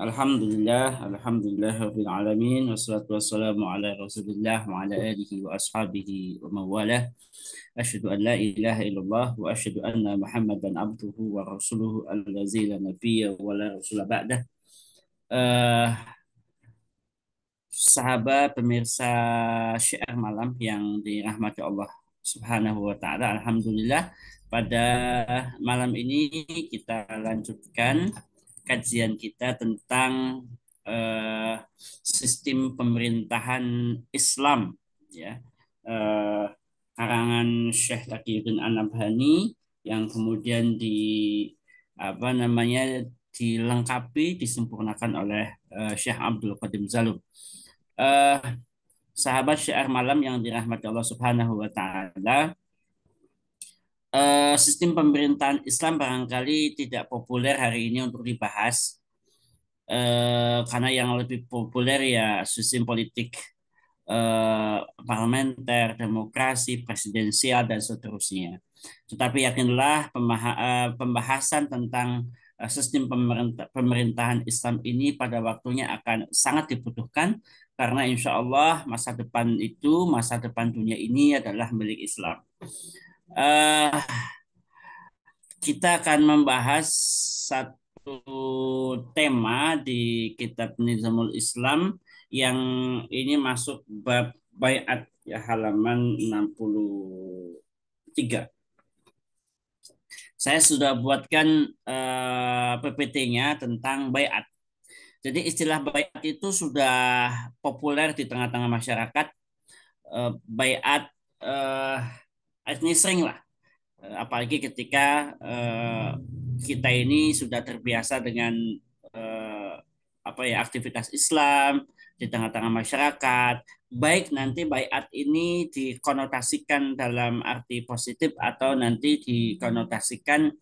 Alhamdulillah Rabbil Alamin, wassalatu wassalamu ala Rasulillah wa ala alihi wa ashabihi wa mawalah. Asyhadu an la ilaha illallah wa asyhadu anna Muhammadan abduhu wa rasuluhu allazi la nabiyya wa la rasula ba'dah. Eh, Sahabat pemirsa syiar malam yang dirahmati Allah Subhanahu wa taala, alhamdulillah pada malam ini kita lanjutkan kajian kita tentang sistem pemerintahan Islam, ya. Eh, Karangan Syekh Taqiyuddin An-Nabhani yang kemudian apa namanya dilengkapi disempurnakan oleh Syekh Abdul Qadim Zalum. eh Sahabat syiar malam yang dirahmati Allah Subhanahu wa taala, sistem pemerintahan Islam barangkali tidak populer hari ini untuk dibahas, karena yang lebih populer ya sistem politik, parlementer, demokrasi, presidensial dan seterusnya. Tetapi yakinlah pembahasan tentang sistem pemerintahan Islam ini pada waktunya akan sangat dibutuhkan karena insya Allah masa depan dunia ini adalah milik Islam. Eh, kita akan membahas satu tema di Kitab Nizamul Islam yang ini masuk bab baiat, ya, halaman 63. Saya sudah buatkan PPT-nya tentang baiat. Jadi istilah baiat itu sudah populer di tengah-tengah masyarakat. Baiat ini sering lah. Apalagi ketika kita ini sudah terbiasa dengan eh, apa ya aktivitas Islam di tengah-tengah masyarakat, baik nanti baiat ini dikonotasikan dalam arti positif atau nanti dikonotasikan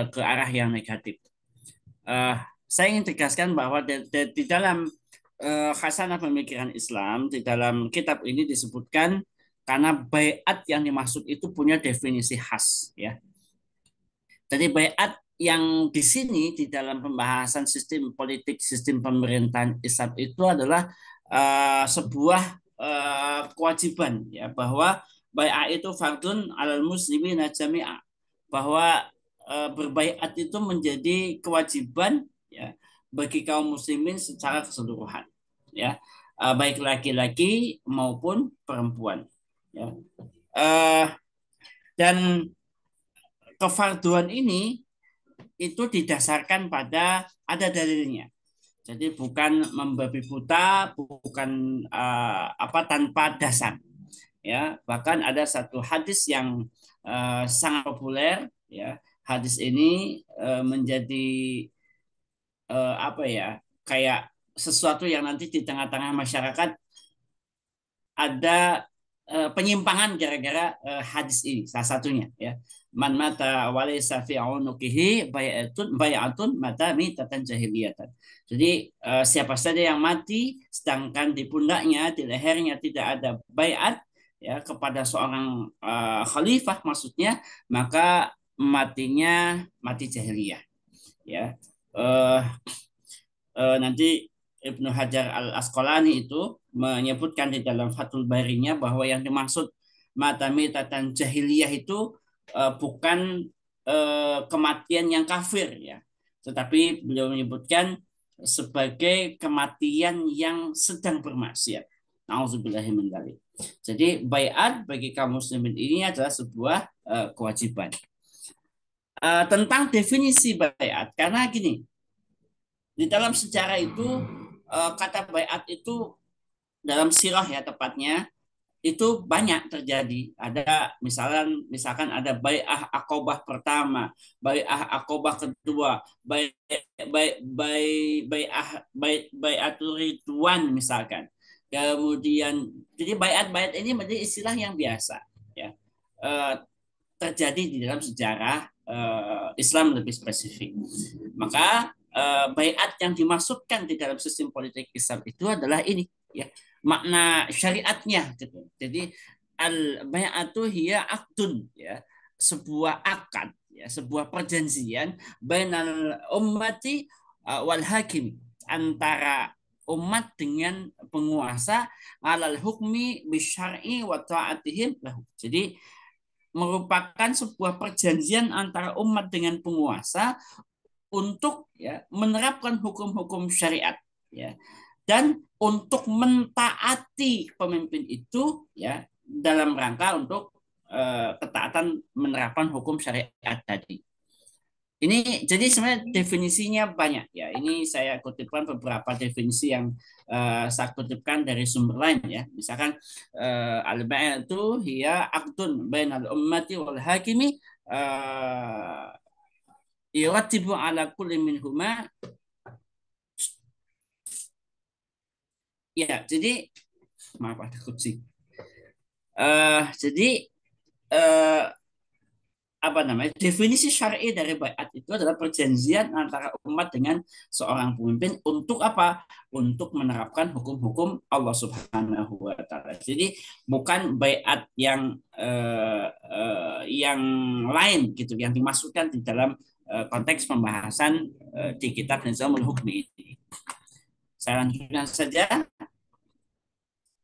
ke arah yang negatif. Eh, saya ingin tegaskan bahwa di dalam khasanah pemikiran Islam, di dalam kitab ini disebutkan karena baiat yang dimaksud itu punya definisi khas, ya. Jadi baiat yang di sini di dalam pembahasan sistem politik, sistem pemerintahan Islam itu adalah sebuah kewajiban, ya, bahwa baiat itu fardun alal muslimin jami'a, bahwa berbaiat itu menjadi kewajiban, ya, bagi kaum muslimin secara keseluruhan, ya. Baik laki-laki maupun perempuan, ya. Eh, dan kefarduan ini itu didasarkan pada ada dalilnya. Jadi bukan membabi buta, bukan tanpa dasar. Ya, bahkan ada satu hadis yang sangat populer. Ya, hadis ini menjadi apa ya, kayak sesuatu yang nanti di tengah-tengah masyarakat ada penyimpangan gara-gara hadis ini salah satunya, ya. Man mata walaysa fi unuqihi bay'atun mata mitatan jahiliyatan. Jadi siapa saja yang mati sedangkan di pundaknya, di lehernya tidak ada bayat, ya, kepada seorang khalifah maksudnya, maka matinya mati jahiliyah, ya. Eh, Nanti Ibnu Hajar Al Asqalani itu menyebutkan di dalam Fathul Barinya bahwa yang dimaksud mata-mitatan jahiliyah itu bukan kematian yang kafir, ya, tetapi beliau menyebutkan sebagai kematian yang sedang bermaksiat. Nauzubillahi min dzalik. Jadi baiat bagi kaum muslimin ini adalah sebuah kewajiban. Tentang definisi baiat, karena gini, di dalam sejarah itu kata baiat itu dalam sirah, ya, tepatnya itu banyak terjadi. Ada misalkan ada bai'ah Aqobah pertama, bai'ah Aqobah kedua, bai'atul Ridwan misalkan. Kemudian jadi baiat-baiat ini menjadi istilah yang biasa, ya. Eh, Terjadi di dalam sejarah Islam lebih spesifik. Maka baiat yang dimasukkan di dalam sistem politik Islam itu adalah ini, ya, makna syariatnya gitu. Jadi al bai'atu hiya aktun, ya, sebuah akad, ya, sebuah perjanjian bainal ummati wal hakim, antara umat dengan penguasa, alal hukmi bisyar'i wa ta'atihim lahu. Jadi merupakan sebuah perjanjian antara umat dengan penguasa untuk ya menerapkan hukum-hukum syariat, ya, dan untuk mentaati pemimpin itu, ya, dalam rangka untuk ketaatan menerapkan hukum syariat tadi. Ini jadi sebenarnya definisinya banyak, ya. Ini saya kutipkan beberapa definisi yang saya kutipkan dari sumber lain, ya. Misalkan al-bai' itu hiya aqdun bainal ummati wal hakimi yuratibu ala kulli minhuma. Ya, jadi maaf ada kucing. Jadi eh, apa namanya, definisi syar'i dari baiat itu adalah perjanjian antara umat dengan seorang pemimpin untuk apa? Untuk menerapkan hukum-hukum Allah Subhanahu wa taala. Jadi bukan baiat yang lain gitu yang dimasukkan di dalam konteks pembahasan di kitab Nizamul Hukmi ini. Saya lanjutkan saja.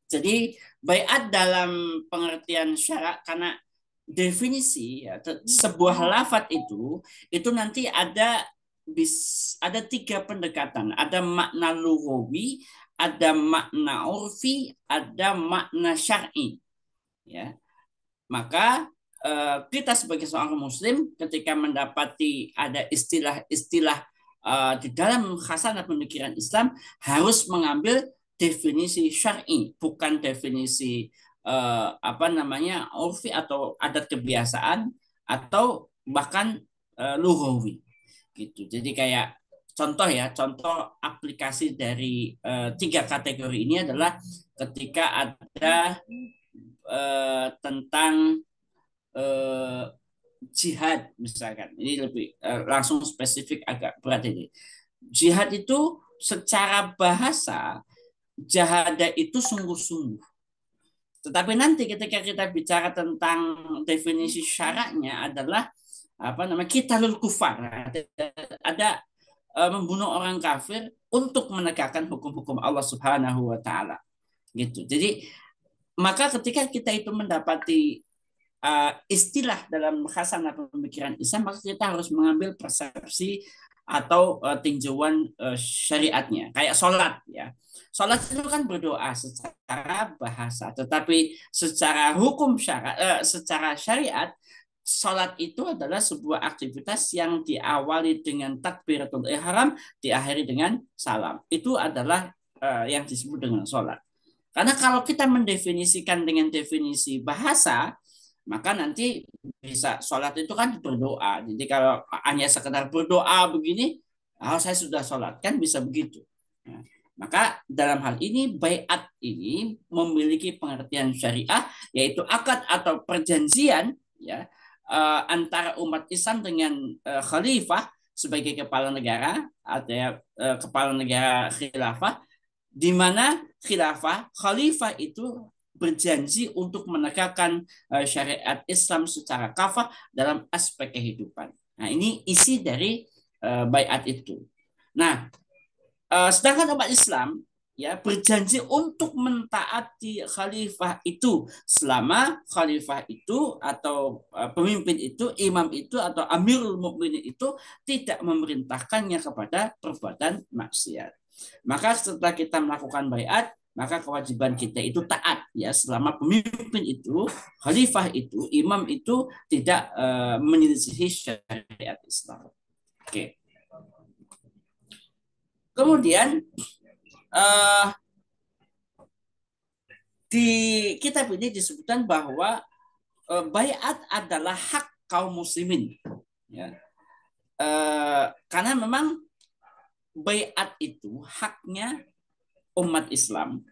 Jadi baiat dalam pengertian syarak, karena definisi, ya, sebuah lafadz itu nanti ada tiga pendekatan, ada makna lughawi, ada makna urfi, ada makna syar'i, ya. Maka kita sebagai seorang muslim ketika mendapati ada istilah-istilah di dalam khasanah pemikiran Islam harus mengambil definisi syar'i, bukan definisi apa namanya urfi atau adat kebiasaan atau bahkan lughawi gitu. Jadi kayak contoh, ya, contoh aplikasi dari tiga kategori ini adalah ketika ada tentang eh, jihad misalkan. Ini lebih langsung spesifik, agak berat ini. Jihad itu secara bahasa jahada itu sungguh-sungguh. Tetapi nanti ketika kita bicara tentang definisi syaratnya adalah apa namanya, qitalul kufar. Ada membunuh orang kafir untuk menegakkan hukum-hukum Allah Subhanahu wa taala. Gitu. Jadi maka ketika kita itu mendapati istilah dalam khasanah pemikiran Islam, maka kita harus mengambil persepsi atau tinjauan syariatnya. Kayak sholat, ya. Sholat itu kan berdoa secara bahasa, tetapi secara hukum secara syariat, sholat itu adalah sebuah aktivitas yang diawali dengan takbiratul ihram, diakhiri dengan salam. Itu adalah yang disebut dengan sholat. Karena kalau kita mendefinisikan dengan definisi bahasa, maka nanti bisa sholat itu kan berdoa. Jadi kalau hanya sekedar berdoa begini, saya sudah sholat, kan bisa begitu. Nah, maka dalam hal ini baiat ini memiliki pengertian syariah, yaitu akad atau perjanjian, ya, antara umat Islam dengan khalifah sebagai kepala negara atau kepala negara khilafah, di mana khalifah itu berjanji untuk menegakkan syariat Islam secara kafah dalam aspek kehidupan. Nah, ini isi dari baiat itu. Nah, sedangkan umat Islam, ya, berjanji untuk mentaati khalifah itu selama khalifah itu atau pemimpin itu, imam itu atau amirul mukminin itu tidak memerintahkannya kepada perbuatan maksiat. Maka setelah kita melakukan baiat, maka kewajiban kita itu taat, ya, selama pemimpin itu, khalifah itu, imam itu tidak menyelisihi syariat Islam. Oke. Kemudian di kitab ini disebutkan bahwa baiat adalah hak kaum muslimin, ya. Karena memang baiat itu haknya umat Islam,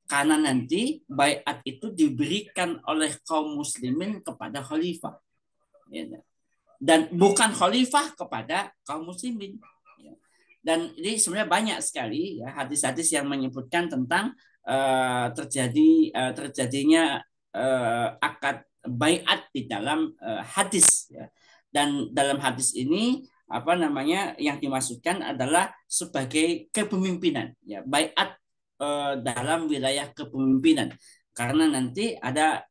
karena nanti baiat itu diberikan oleh kaum muslimin kepada khalifah, ya, dan bukan khalifah kepada kaum muslimin, ya. Dan ini sebenarnya banyak sekali, ya, hadis-hadis yang menyebutkan tentang terjadinya akad baiat di dalam hadis, ya. Dan dalam hadis ini apa namanya yang dimaksudkan adalah sebagai kepemimpinan, ya, baiat dalam wilayah kepemimpinan. Karena nanti ada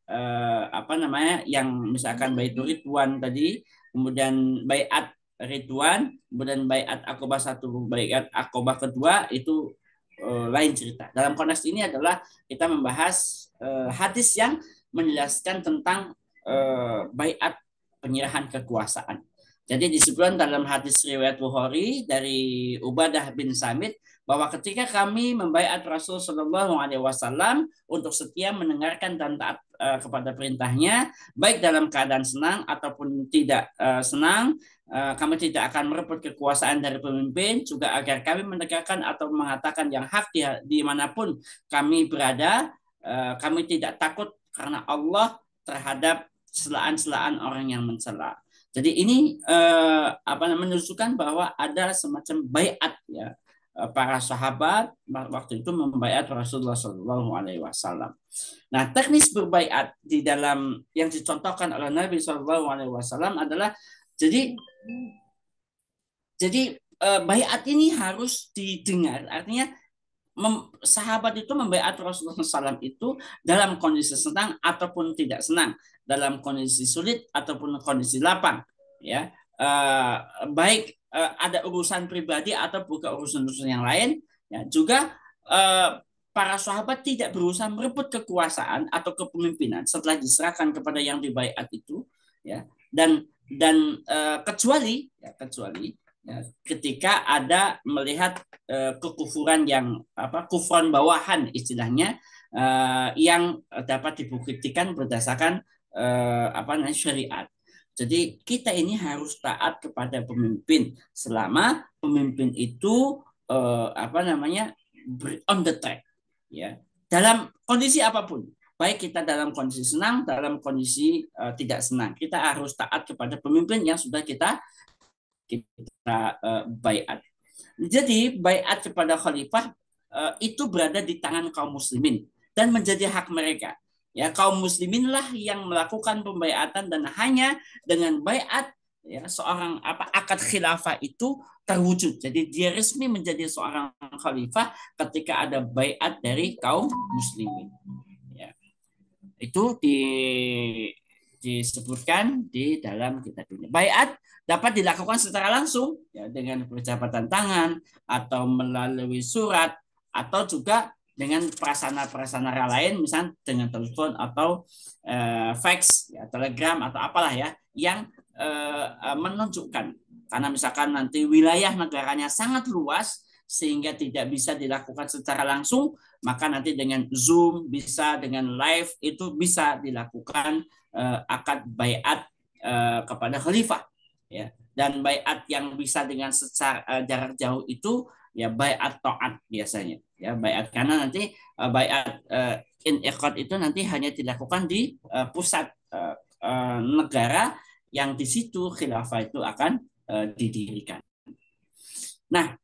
apa namanya yang misalkan baitul ridwan tadi, kemudian baiat ridwan, kemudian baiat akobah satu, baiat akobah kedua itu lain cerita. Dalam konteks ini adalah kita membahas hadis yang menjelaskan tentang baiat penyerahan kekuasaan. Jadi disebutkan dalam hadis riwayat Bukhari dari Ubadah bin Samit bahwa ketika kami membaiat Rasul Shallallahu Alaihi Wasallam untuk setia mendengarkan dan taat kepada perintahnya, baik dalam keadaan senang ataupun tidak senang, kami tidak akan merebut kekuasaan dari pemimpin, juga agar kami menegakkan atau mengatakan yang hak dimanapun kami berada, kami tidak takut karena Allah terhadap celaan-celaan orang yang mencela. Jadi ini apa menunjukkan bahwa ada semacam baiat, ya, para sahabat waktu itu membaiat Rasulullah Shallallahu Alaihi Wasallam. Nah, teknis berbaiat di dalam yang dicontohkan oleh Nabi Shallallahu Alaihi Wasallam adalah jadi baiat ini harus didengar. Artinya sahabat itu membaiat Rasulullah SAW itu dalam kondisi senang ataupun tidak senang, dalam kondisi sulit ataupun kondisi lapang, ya, baik ada urusan pribadi atau bukan urusan-urusan yang lain, ya, juga para sahabat tidak berusaha merebut kekuasaan atau kepemimpinan setelah diserahkan kepada yang dibaiat itu, ya, dan kecuali ya, ketika ada melihat kekufuran yang kufran bawahan istilahnya, yang dapat dibuktikan berdasarkan syariat. Jadi kita ini harus taat kepada pemimpin selama pemimpin itu on the track, ya, dalam kondisi apapun. Baik kita dalam kondisi senang, dalam kondisi tidak senang, kita harus taat kepada pemimpin yang sudah kita baiat. Jadi baiat kepada khalifah itu berada di tangan kaum muslimin dan menjadi hak mereka. Ya, kaum muslimin lah yang melakukan pembaiatan, dan hanya dengan baiat, ya, seorang akad khilafah itu terwujud. Jadi dia resmi menjadi seorang khalifah ketika ada baiat dari kaum muslimin. Ya. Itu disebutkan di dalam kitab ini. Baiat dapat dilakukan secara langsung, ya, dengan perjabatan tangan atau melalui surat atau juga dengan prasana-prasana lain, misalnya dengan telepon atau fax, ya, telegram atau apalah, ya, yang menunjukkan, karena misalkan nanti wilayah negaranya sangat luas sehingga tidak bisa dilakukan secara langsung, maka nanti dengan Zoom bisa, dengan live itu bisa dilakukan akad baiat kepada khalifah, ya. Dan baiat yang bisa dengan secara jarak jauh itu, ya, baiat taat biasanya, ya, baiat, karena nanti baiat in'iqad itu nanti hanya dilakukan di pusat negara yang di situ khilafah itu akan didirikan. Nah,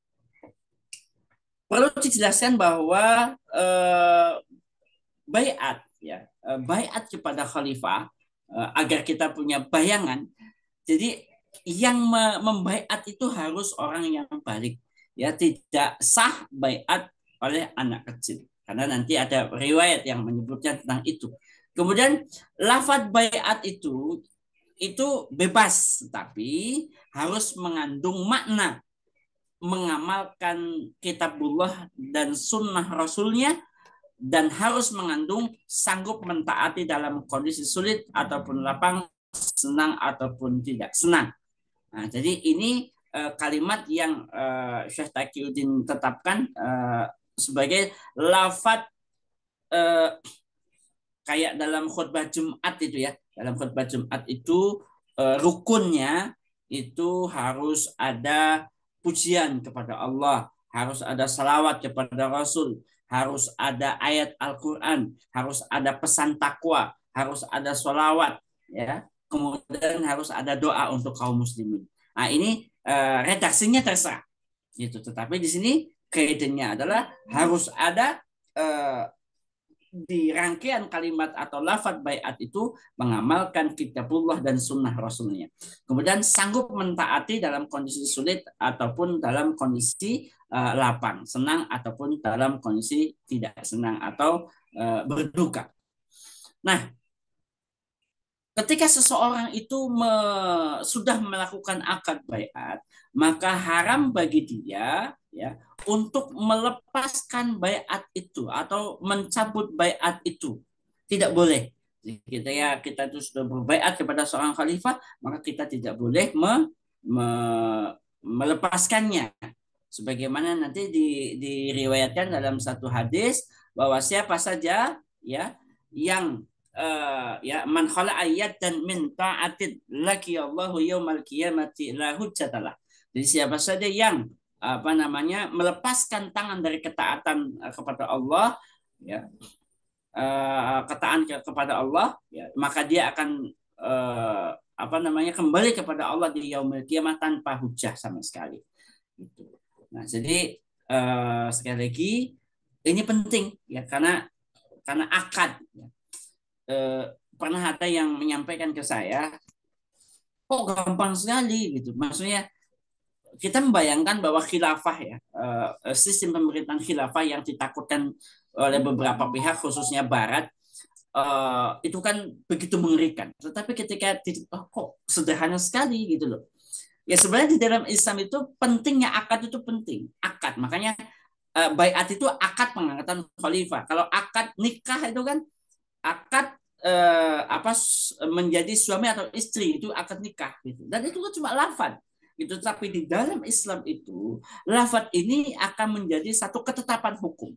perlu dijelaskan bahwa baiat, ya, baiat kepada khalifah, agar kita punya bayangan. Jadi yang membaiat itu harus orang yang balik, ya, tidak sah baiat oleh anak kecil, karena nanti ada riwayat yang menyebutkan tentang itu. Kemudian lafaz baiat itu bebas, tapi harus mengandung makna mengamalkan kitabullah dan sunnah rasulnya, dan harus mengandung sanggup mentaati dalam kondisi sulit ataupun lapang, senang ataupun tidak senang. Nah, jadi ini kalimat yang Syekh Taqiyuddin tetapkan sebagai lafaz kayak dalam khutbah Jumat itu, ya. Dalam khutbah Jumat itu rukunnya itu harus ada pujian kepada Allah, harus ada salawat kepada Rasul, harus ada ayat Al-Quran, harus ada pesan takwa, harus ada salawat, ya. Kemudian harus ada doa untuk kaum muslimin. Nah, ini redaksinya terserah, gitu. Tetapi di sini kaidahnya adalah harus ada di rangkaian kalimat atau lafaz baiat itu mengamalkan kitabullah dan sunnah rasulnya. Kemudian sanggup mentaati dalam kondisi sulit ataupun dalam kondisi lapang, senang ataupun dalam kondisi tidak senang atau berduka. Nah, ketika seseorang itu sudah melakukan akad baiat, maka haram bagi dia ya untuk melepaskan baiat itu atau mencabut baiat itu. Tidak boleh. Kita itu sudah berbaiat kepada seorang khalifah, maka kita tidak boleh me, melepaskannya. Sebagaimana nanti diriwayatkan dalam satu hadis bahwa siapa saja ya yang ya man khala ayat dan min ta'atin laki Allahu yaumal qiyamati la hujjatalah. Jadi siapa saja yang apa namanya melepaskan tangan dari ketaatan kepada Allah ya ketaatan kepada Allah ya maka dia akan apa namanya kembali kepada Allah di yaumil qiyamah tanpa hujah sama sekali gitu. Nah, jadi sekali lagi ini penting ya karena akad ya. Eh, Pernah ada yang menyampaikan ke saya, kok gampang sekali gitu. Maksudnya kita membayangkan bahwa khilafah ya, sistem pemerintahan khilafah yang ditakutkan oleh beberapa pihak khususnya Barat itu kan begitu mengerikan. Tetapi ketika oh, kok sederhana sekali gitu loh. Ya sebenarnya di dalam Islam itu pentingnya akad itu penting. Akad makanya baiat itu akad pengangkatan khalifah. Kalau akad nikah itu kan akad apa menjadi suami atau istri itu akad nikah gitu. Dan itu kan cuma lafaz gitu. Tapi di dalam Islam itu lafaz ini akan menjadi satu ketetapan hukum.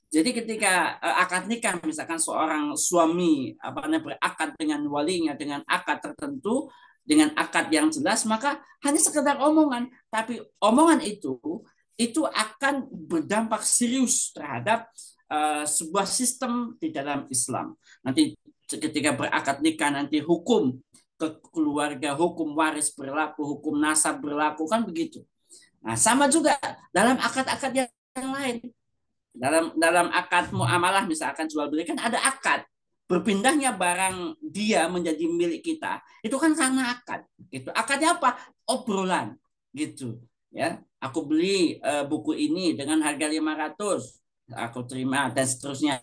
Jadi ketika akad nikah misalkan seorang suami apa namanya berakad dengan walinya dengan akad tertentu dengan akad yang jelas maka hanya sekedar omongan tapi omongan itu akan berdampak serius terhadap sebuah sistem di dalam Islam. Nanti ketika berakad nikah nanti hukum ke keluarga, hukum waris berlaku, hukum nasab berlaku kan begitu. Nah, sama juga dalam akad-akad yang lain. Dalam akad muamalah misalkan jual beli kan ada akad. Berpindahnya barang dia menjadi milik kita, itu kan karena akad. Itu akadnya apa? Obrolan gitu. Ya, aku beli buku ini dengan harga 500 aku terima dan seterusnya.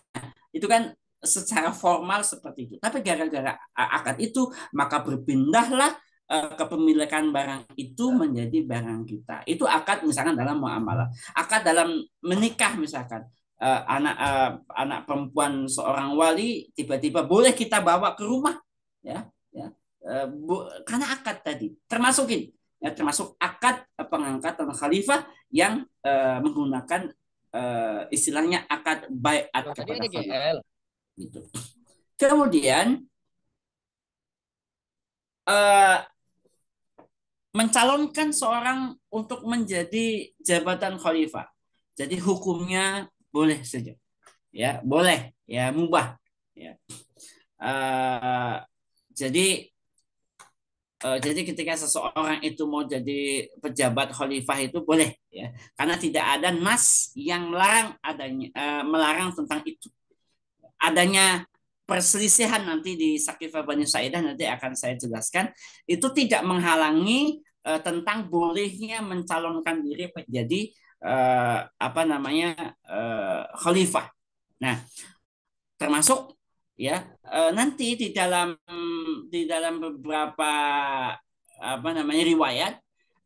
Itu kan secara formal seperti itu. Tapi gara-gara akad itu maka berpindahlah kepemilikan barang itu menjadi barang kita. Itu akad misalkan dalam muamalah. Akad dalam menikah misalkan anak perempuan seorang wali tiba-tiba boleh kita bawa ke rumah ya ya karena akad tadi termasukin ya termasuk akad pengangkatan khalifah yang menggunakan istilahnya akad baiat Tadi kepada ada khalifah GL. gitu. Kemudian eh, mencalonkan seorang untuk menjadi jabatan khalifah. Jadi hukumnya boleh saja, ya boleh, ya mubah, ya. Eh, jadi jadi ketika seseorang itu mau jadi pejabat khalifah itu boleh, ya, karena tidak ada nas yang melarang tentang itu. Adanya perselisihan nanti di Sakifah Bani Sa'idah nanti akan saya jelaskan itu tidak menghalangi tentang bolehnya mencalonkan diri menjadi apa namanya khalifah. Nah, termasuk ya nanti di dalam beberapa apa namanya riwayat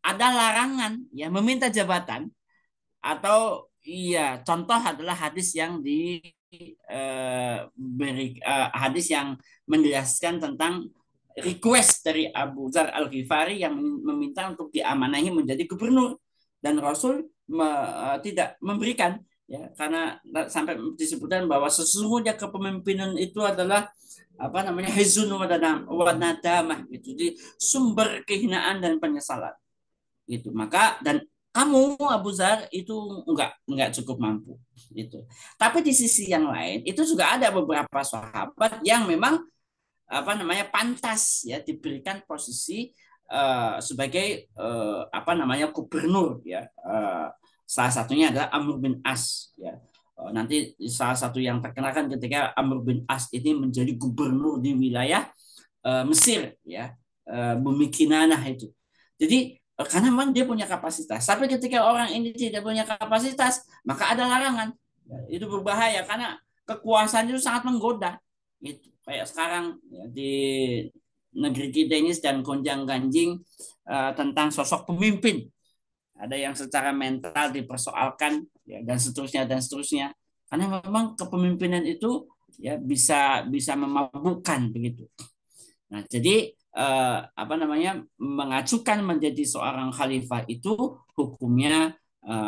ada larangan ya meminta jabatan atau iya contoh adalah hadis yang hadis yang menjelaskan tentang request dari Abu Dzar Al Ghifari yang meminta untuk diamanahi menjadi gubernur dan Rasul tidak memberikan ya karena sampai disebutkan bahwa sesungguhnya kepemimpinan itu adalah apa namanya hizun wa nadamah gitu jadi sumber kehinaan dan penyesalan gitu maka dan kamu Abu Zar itu enggak cukup mampu gitu tapi di sisi yang lain itu juga ada beberapa sahabat yang memang apa namanya pantas ya diberikan posisi sebagai apa namanya gubernur ya salah satunya adalah Amr bin As ya Nanti salah satu yang terkenal kan ketika Amr bin As ini menjadi gubernur di wilayah Mesir, ya, bumi Kinanah itu. Jadi karena memang dia punya kapasitas. Tapi ketika orang ini tidak punya kapasitas, maka ada larangan. Ya, itu berbahaya karena kekuasaan itu sangat menggoda. Itu kayak sekarang, ya, di negeri kita ini sedang gonjang-ganjing tentang sosok pemimpin. Ada yang secara mental dipersoalkan, ya, dan seterusnya dan seterusnya. Karena memang kepemimpinan itu, ya, bisa bisa memabukkan begitu. Nah, jadi apa namanya, mengajukan menjadi seorang khalifah itu hukumnya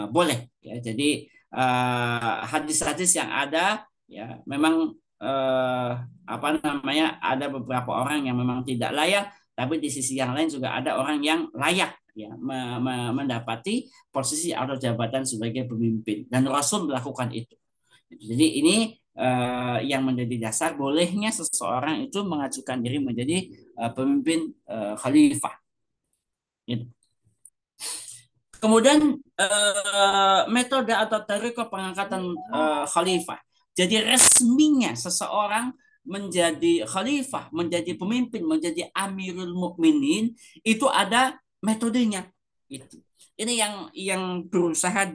boleh, ya. Jadi hadis-hadis yang ada, ya, memang apa namanya, ada beberapa orang yang memang tidak layak, tapi di sisi yang lain juga ada orang yang layak, ya, mendapati posisi atau jabatan sebagai pemimpin, dan Rasul melakukan itu. Jadi ini yang menjadi dasar bolehnya seseorang itu mengajukan diri menjadi pemimpin khalifah. Gitu. Kemudian metode atau tarikh pengangkatan khalifah. Jadi resminya seseorang menjadi khalifah, menjadi pemimpin, menjadi Amirul Mukminin itu ada metodenya. Itu. Ini yang berusaha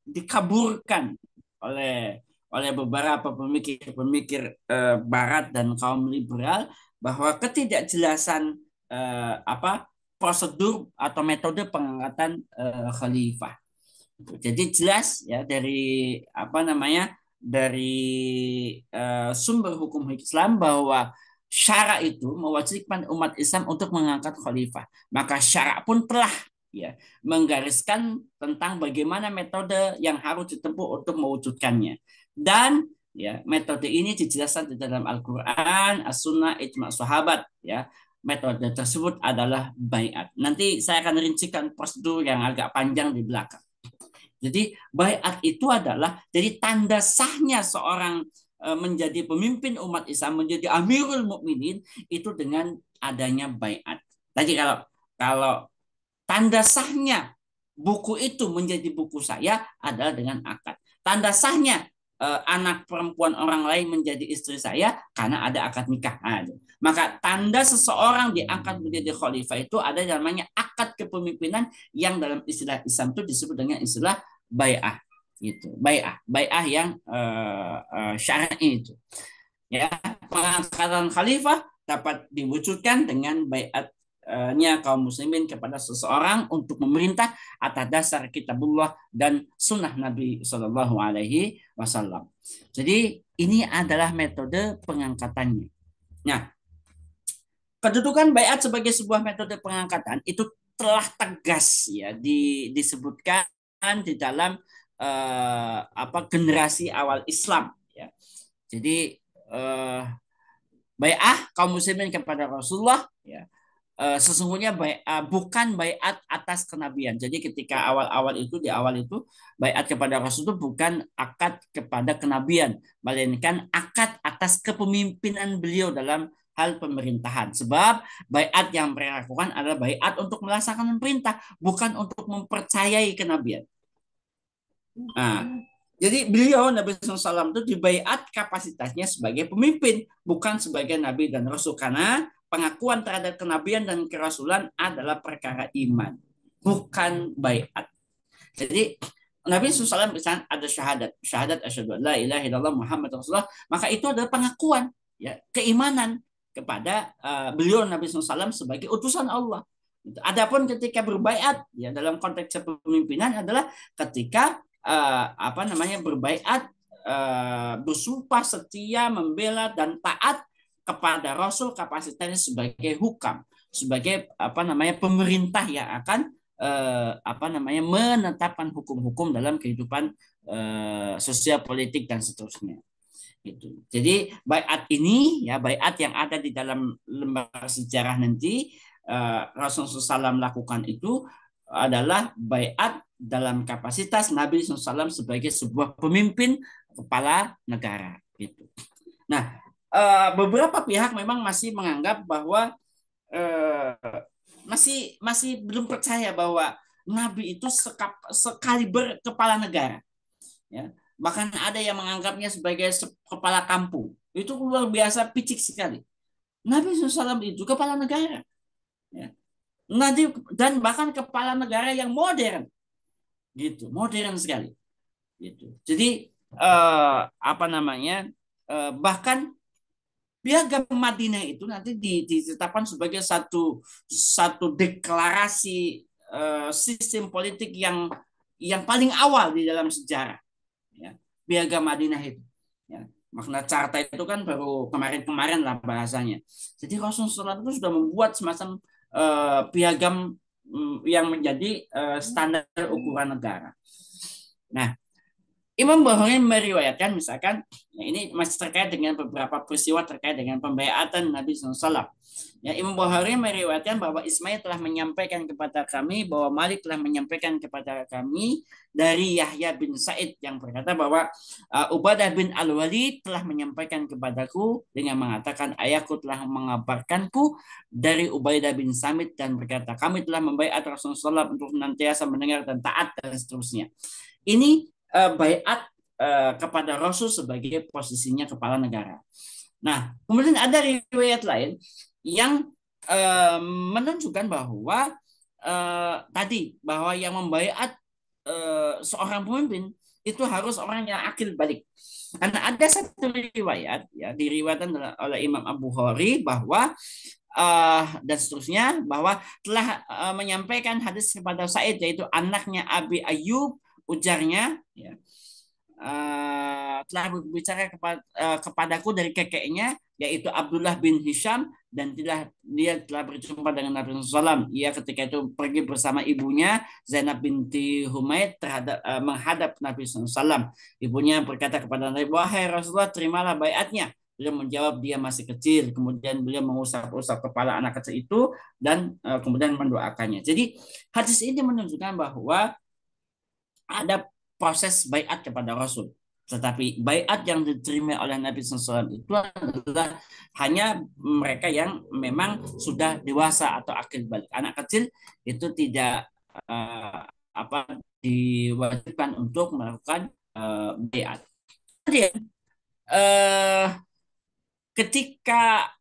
dikaburkan oleh beberapa pemikir-pemikir Barat dan kaum liberal, bahwa ketidakjelasan apa prosedur atau metode pengangkatan khalifah. Jadi jelas, ya, dari apa namanya, dari sumber hukum Islam bahwa syara itu mewajibkan umat Islam untuk mengangkat khalifah. Maka syara pun telah, ya, menggariskan tentang bagaimana metode yang harus ditempuh untuk mewujudkannya. Dan, ya, metode ini dijelaskan di dalam Al-Qur'an, As-Sunnah, ijma' sahabat, ya. Metode tersebut adalah baiat. Nanti saya akan rincikan prosedur yang agak panjang di belakang. Jadi baiat itu adalah jadi tanda sahnya seorang menjadi pemimpin umat Islam, menjadi Amirul Mukminin itu dengan adanya baiat. Tadi kalau kalau tanda sahnya buku itu menjadi buku saya adalah dengan akad. Tanda sahnya anak perempuan orang lain menjadi istri saya karena ada akad nikah. Nah, maka tanda seseorang diangkat menjadi khalifah itu ada namanya akad kepemimpinan yang dalam istilah Islam itu disebut dengan istilah bai'ah. Gitu. Bai'ah yang syar'i itu. Ya, pengangkatan khalifah dapat diwujudkan dengan baiatnya kaum muslimin kepada seseorang untuk memerintah atas dasar kitabullah dan sunnah Nabi Shallallahu Alaihi Wasallam. Jadi ini adalah metode pengangkatannya. Nah, kedudukan baiat sebagai sebuah metode pengangkatan itu telah tegas, ya, disebutkan di dalam apa generasi awal Islam, ya. Jadi bai'ah kaum muslimin kepada Rasulullah, ya, sesungguhnya bukan baiat atas kenabian. Jadi ketika awal-awal itu, di awal itu, baiat kepada Rasul itu bukan akad kepada kenabian, melainkan akad atas kepemimpinan beliau dalam hal pemerintahan. Sebab baiat yang mereka lakukan adalah baiat untuk melaksanakan perintah, bukan untuk mempercayai kenabian. Nah, jadi beliau Nabi SAW itu dibaiat kapasitasnya sebagai pemimpin, bukan sebagai Nabi dan Rasul. Karena pengakuan terhadap kenabian dan kerasulan adalah perkara iman, bukan baiat. Jadi Nabi SAW misalnya ada syahadat asyhadu an la ilaha illallah Muhammad Rasulullah, maka itu adalah pengakuan, ya, keimanan kepada beliau Nabi SAW sebagai utusan Allah. Adapun ketika berbaiat, ya, dalam konteks kepemimpinan adalah ketika apa namanya berbaiat, bersumpah setia membela dan taat kepada Rasul kapasitasnya sebagai hukam, sebagai apa namanya pemerintah yang akan apa namanya menetapkan hukum-hukum dalam kehidupan sosial politik dan seterusnya. Gitu. Jadi baiat ini, ya, baiat yang ada di dalam lembar sejarah nanti Rasulullah SAW lakukan itu adalah baiat dalam kapasitas Nabi SAW sebagai sebuah pemimpin kepala negara. Gitu. Nah, beberapa pihak memang masih menganggap bahwa masih belum percaya bahwa Nabi itu sekaliber kepala negara. Ya. Bahkan ada yang menganggapnya sebagai kepala kampung. Itu luar biasa picik sekali. Nabi SAW itu kepala negara. Ya. Nanti dan bahkan kepala negara yang modern, gitu, modern sekali, gitu. Jadi apa namanya, bahkan Piagam Madinah itu nanti ditetapkan sebagai satu satu deklarasi sistem politik yang paling awal di dalam sejarah. Ya. Piagam Madinah itu. Ya. Makna carta itu kan baru kemarin-kemarin lah bahasanya. Jadi Rasulullah itu sudah membuat semacam piagam yang menjadi standar ukuran negara. Nah, Imam Bukhari meriwayatkan misalkan, ya ini masih terkait dengan beberapa peristiwa terkait dengan pembaiatan Nabi SAW. Ya, Imam Bukhari meriwayatkan bahwa Ismail telah menyampaikan kepada kami, bahwa Malik telah menyampaikan kepada kami dari Yahya bin Said yang berkata bahwa Ubadah bin Al-Walid telah menyampaikan kepadaku dengan mengatakan, ayahku telah mengabarkanku dari Ubaidah bin Samit dan berkata, kami telah membaiat Rasulullah untuk senantiasa mendengar dan taat dan seterusnya. Ini baiat kepada Rasul sebagai posisinya kepala negara. Nah, kemudian ada riwayat lain yang menunjukkan bahwa tadi bahwa yang membaiat seorang pemimpin itu harus orang yang akil balik. Karena ada satu riwayat, ya, diriwayatkan oleh Imam Abu Hurairah bahwa dan seterusnya, bahwa telah menyampaikan hadis kepada Said, yaitu anaknya Abi Ayyub, ujarnya, ya, telah berbicara kepadaku dari kakeknya, yaitu Abdullah bin Hisham, dan dia telah berjumpa dengan Nabi SAW. Ia ketika itu pergi bersama ibunya Zainab binti Humaid menghadap Nabi SAW. Ibunya berkata kepada Nabi, wahai Rasulullah, terimalah baiatnya. Beliau menjawab dia masih kecil. Kemudian beliau mengusap-usap kepala anak kecil itu dan kemudian mendoakannya. Jadi hadis ini menunjukkan bahwa ada proses baiat kepada Rasul. Tetapi baiat yang diterima oleh Nabi SAW itu adalah hanya mereka yang memang sudah dewasa atau akil balik. Anak kecil itu tidak diwajibkan untuk melakukan baiat. Kemudian ketika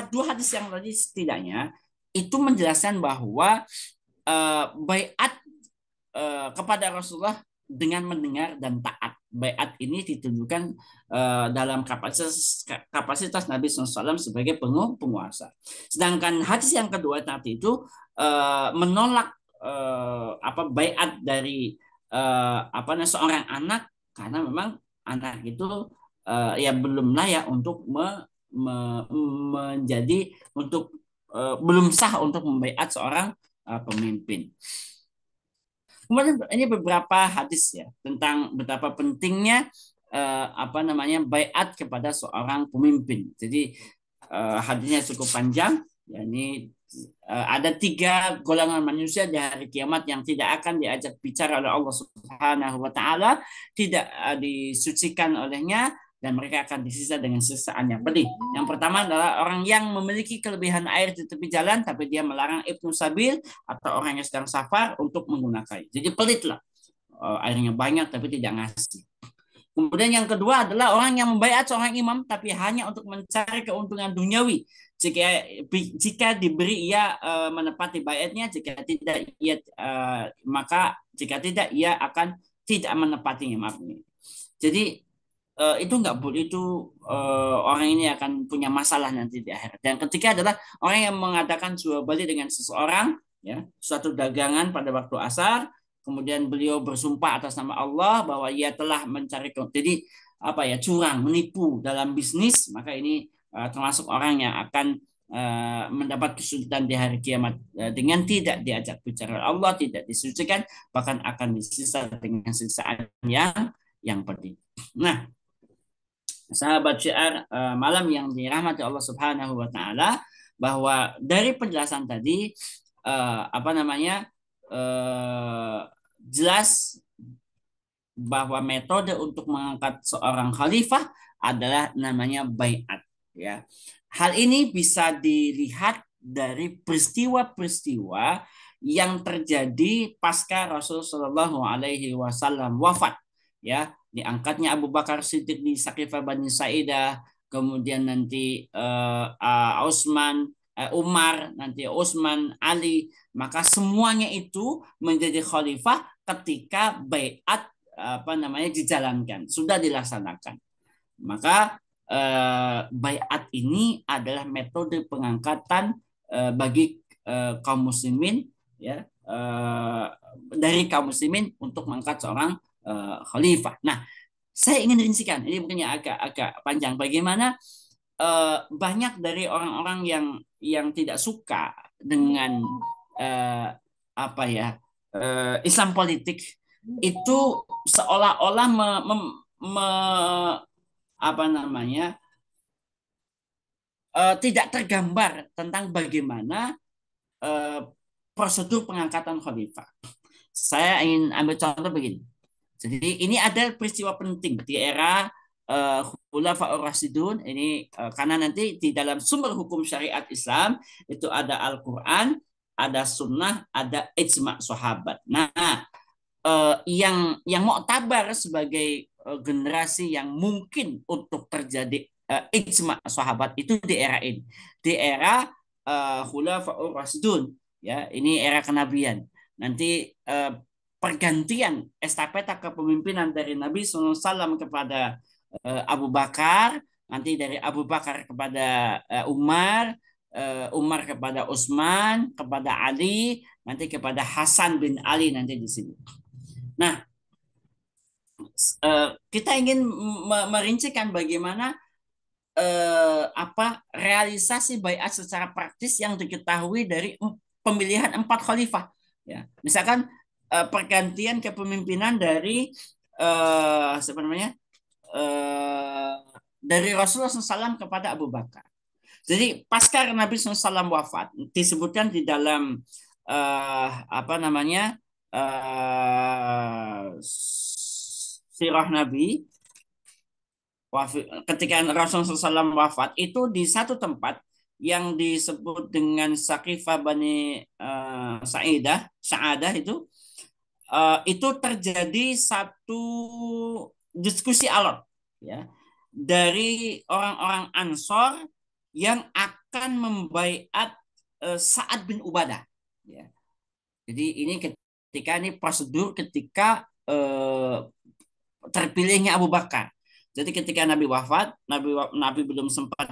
dua hadis yang tadi setidaknya itu menjelaskan bahwa baiat kepada Rasulullah dengan mendengar dan taat. Baiat ini ditunjukkan dalam kapasitas Nabi SAW sebagai penguasa. Sedangkan hadis yang kedua tadi itu menolak baiat dari seorang anak, karena memang anak itu ya belum layak untuk menjadi untuk belum sah untuk membaiat seorang pemimpin. Kemudian ini beberapa hadis ya tentang betapa pentingnya baiat kepada seorang pemimpin. Jadi hadisnya cukup panjang. Ya, ini ada 3 golongan manusia di hari kiamat yang tidak akan diajak bicara oleh Allah Subhanahu wa taala, tidak disucikan olehnya, dan mereka akan disisa dengan sisaan yang pedih. Yang pertama adalah orang yang memiliki kelebihan air di tepi jalan, tapi dia melarang Ibnu Sabil atau orang yang sedang safar untuk menggunakan. Jadi pelit lah, airnya banyak tapi tidak ngasih. Kemudian yang kedua adalah orang yang membaiat seorang imam tapi hanya untuk mencari keuntungan duniawi. Jika diberi, ia menepati baiatnya, jika tidak ia akan tidak menepatinya. Maaf ini. Jadi itu nggak boleh, itu orang ini akan punya masalah nanti di akhirat. Dan ketiga adalah orang yang mengadakan jual beli dengan seseorang, ya, suatu dagangan pada waktu asar, kemudian beliau bersumpah atas nama Allah bahwa ia telah mencari, jadi curang, menipu dalam bisnis, maka ini termasuk orang yang akan mendapat kesulitan di hari kiamat dengan tidak diajak bicara Allah, tidak disucikan, bahkan akan disisa dengan siksaan yang pedih. Nah, sahabat syiar malam yang dirahmati Allah Subhanahu wa taala, bahwa dari penjelasan tadi jelas bahwa metode untuk mengangkat seorang khalifah adalah namanya baiat, ya. Hal ini bisa dilihat dari peristiwa-peristiwa yang terjadi pasca Rasulullah Shallallahu alaihi wasallam wafat. ya, diangkatnya Abu Bakar Siddiq di Saqifah Bani Sa'idah, kemudian nanti Umar, nanti Utsman, Ali, maka semuanya itu menjadi khalifah ketika baiat dijalankan, sudah dilaksanakan. Maka baiat ini adalah metode pengangkatan bagi kaum muslimin, ya, dari kaum muslimin untuk mengangkat seorang khalifah. Nah, saya ingin rincikan, ini mungkin agak panjang, bagaimana banyak dari orang-orang yang tidak suka dengan eh, Islam politik itu seolah-olah me- apa namanya tidak tergambar tentang bagaimana eh, prosedur pengangkatan khalifah. Saya ingin ambil contoh begini. Jadi ini ada peristiwa penting di era Khulafaur Rasyidun ini, karena nanti di dalam sumber hukum syariat Islam itu ada Al-Qur'an, ada sunnah, ada ijma' sahabat. Nah, yang muktabar sebagai generasi yang mungkin untuk terjadi ijma sahabat itu di era ini, di era Khulafaur Rasyidun, ya, ini era kenabian. Nanti pergantian estafeta kepemimpinan dari Nabi SAW kepada Abu Bakar, nanti dari Abu Bakar kepada Umar, Umar kepada Utsman, kepada Ali, nanti kepada Hasan bin Ali nanti di sini. Nah, kita ingin merincikan bagaimana realisasi baiat secara praktis yang diketahui dari pemilihan 4 khalifah. Ya, misalkan pergantian kepemimpinan dari siapa namanya eh, dari Rasulullah SAW kepada Abu Bakar. Jadi pasca Nabi SAW wafat disebutkan di dalam sirah Nabi, ketika Rasulullah SAW wafat itu di satu tempat yang disebut dengan Saqifah Bani Sa'adah itu terjadi satu diskusi alot, ya, dari orang-orang Ansor yang akan membaiat Sa'ad bin Ubadah, ya. Jadi ini prosedur ketika terpilihnya Abu Bakar. Jadi ketika Nabi wafat, Nabi belum sempat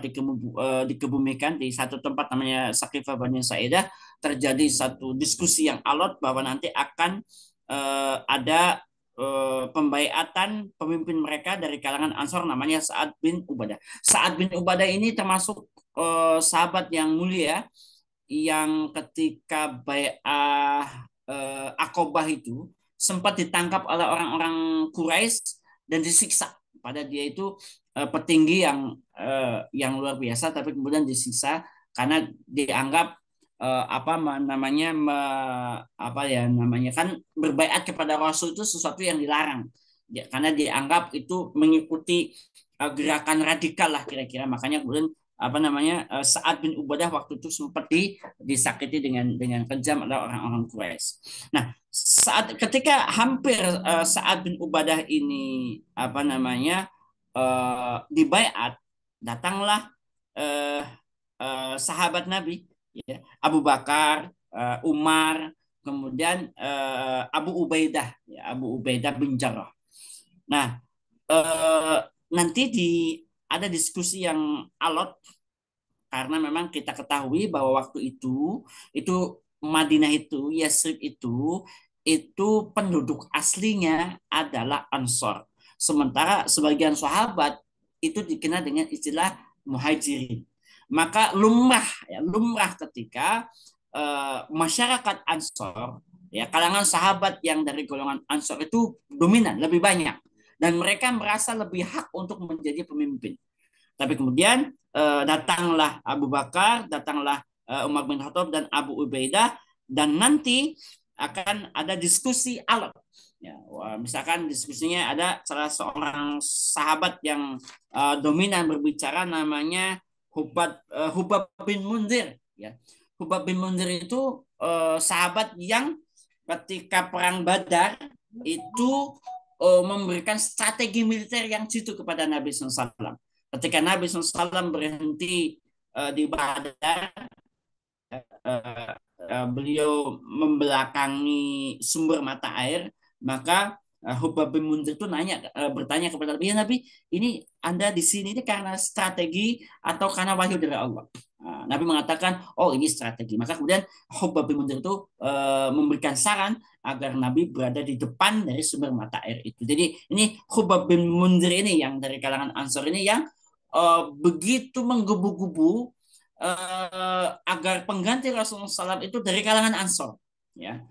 dikebumikan di satu tempat namanya Saqifah Bani Sa'idah, terjadi satu diskusi yang alot bahwa nanti akan ada pembaiatan pemimpin mereka dari kalangan Ansor namanya Sa'ad bin Ubadah. Sa'ad bin Ubadah ini termasuk sahabat yang mulia yang ketika bai'ah Aqobah itu sempat ditangkap oleh orang-orang Quraisy dan disiksa. Pada dia itu petinggi yang luar biasa, tapi kemudian disiksa karena dianggap kan berbaiat kepada Rasul itu sesuatu yang dilarang. Karena dianggap itu mengikuti gerakan radikal lah kira-kira. Makanya kemudian Sa'ad bin Ubadah waktu itu sempat disakiti dengan kejam oleh orang-orang Quraisy. Nah, ketika hampir Sa'ad bin Ubadah ini dibaiat, datanglah uh, sahabat Nabi, ya, Abu Bakar, Umar, kemudian Abu Ubaidah, ya, Abu Ubaidah bin Jarrah. Nah, eh, nanti ada diskusi yang alot karena memang kita ketahui bahwa waktu itu Madinah itu, Yasrib itu penduduk aslinya adalah Ansor. Sementara sebagian sahabat itu dikenal dengan istilah muhajirin. Maka lumrah ketika masyarakat Ansor, ya, kalangan sahabat yang dari golongan Ansor itu dominan, lebih banyak, dan mereka merasa lebih hak untuk menjadi pemimpin. Tapi kemudian datanglah Abu Bakar, datanglah Umar bin Khattab dan Abu Ubaidah, dan nanti akan ada diskusi alot. Ya, misalkan diskusinya ada salah seorang sahabat yang dominan berbicara namanya Hubab bin Munzir. Ya. Hubab bin Munzir itu sahabat yang ketika perang Badar itu memberikan strategi militer yang jitu kepada Nabi SAW. Ketika Nabi SAW berhenti di Badar, beliau membelakangi sumber mata air, maka Hubab bin Munzir itu bertanya kepada Nabi, ya Nabi, ini Anda di sini ini karena strategi atau karena wahyu dari Allah? Nabi mengatakan, oh ini strategi. Maka kemudian Hubab bin Munzir itu memberikan saran agar Nabi berada di depan dari sumber mata air itu. Jadi ini Hubab bin Munzir ini yang dari kalangan Ansor ini yang begitu menggebu-gebu agar pengganti Rasulullah SAW itu dari kalangan Ansor, ya.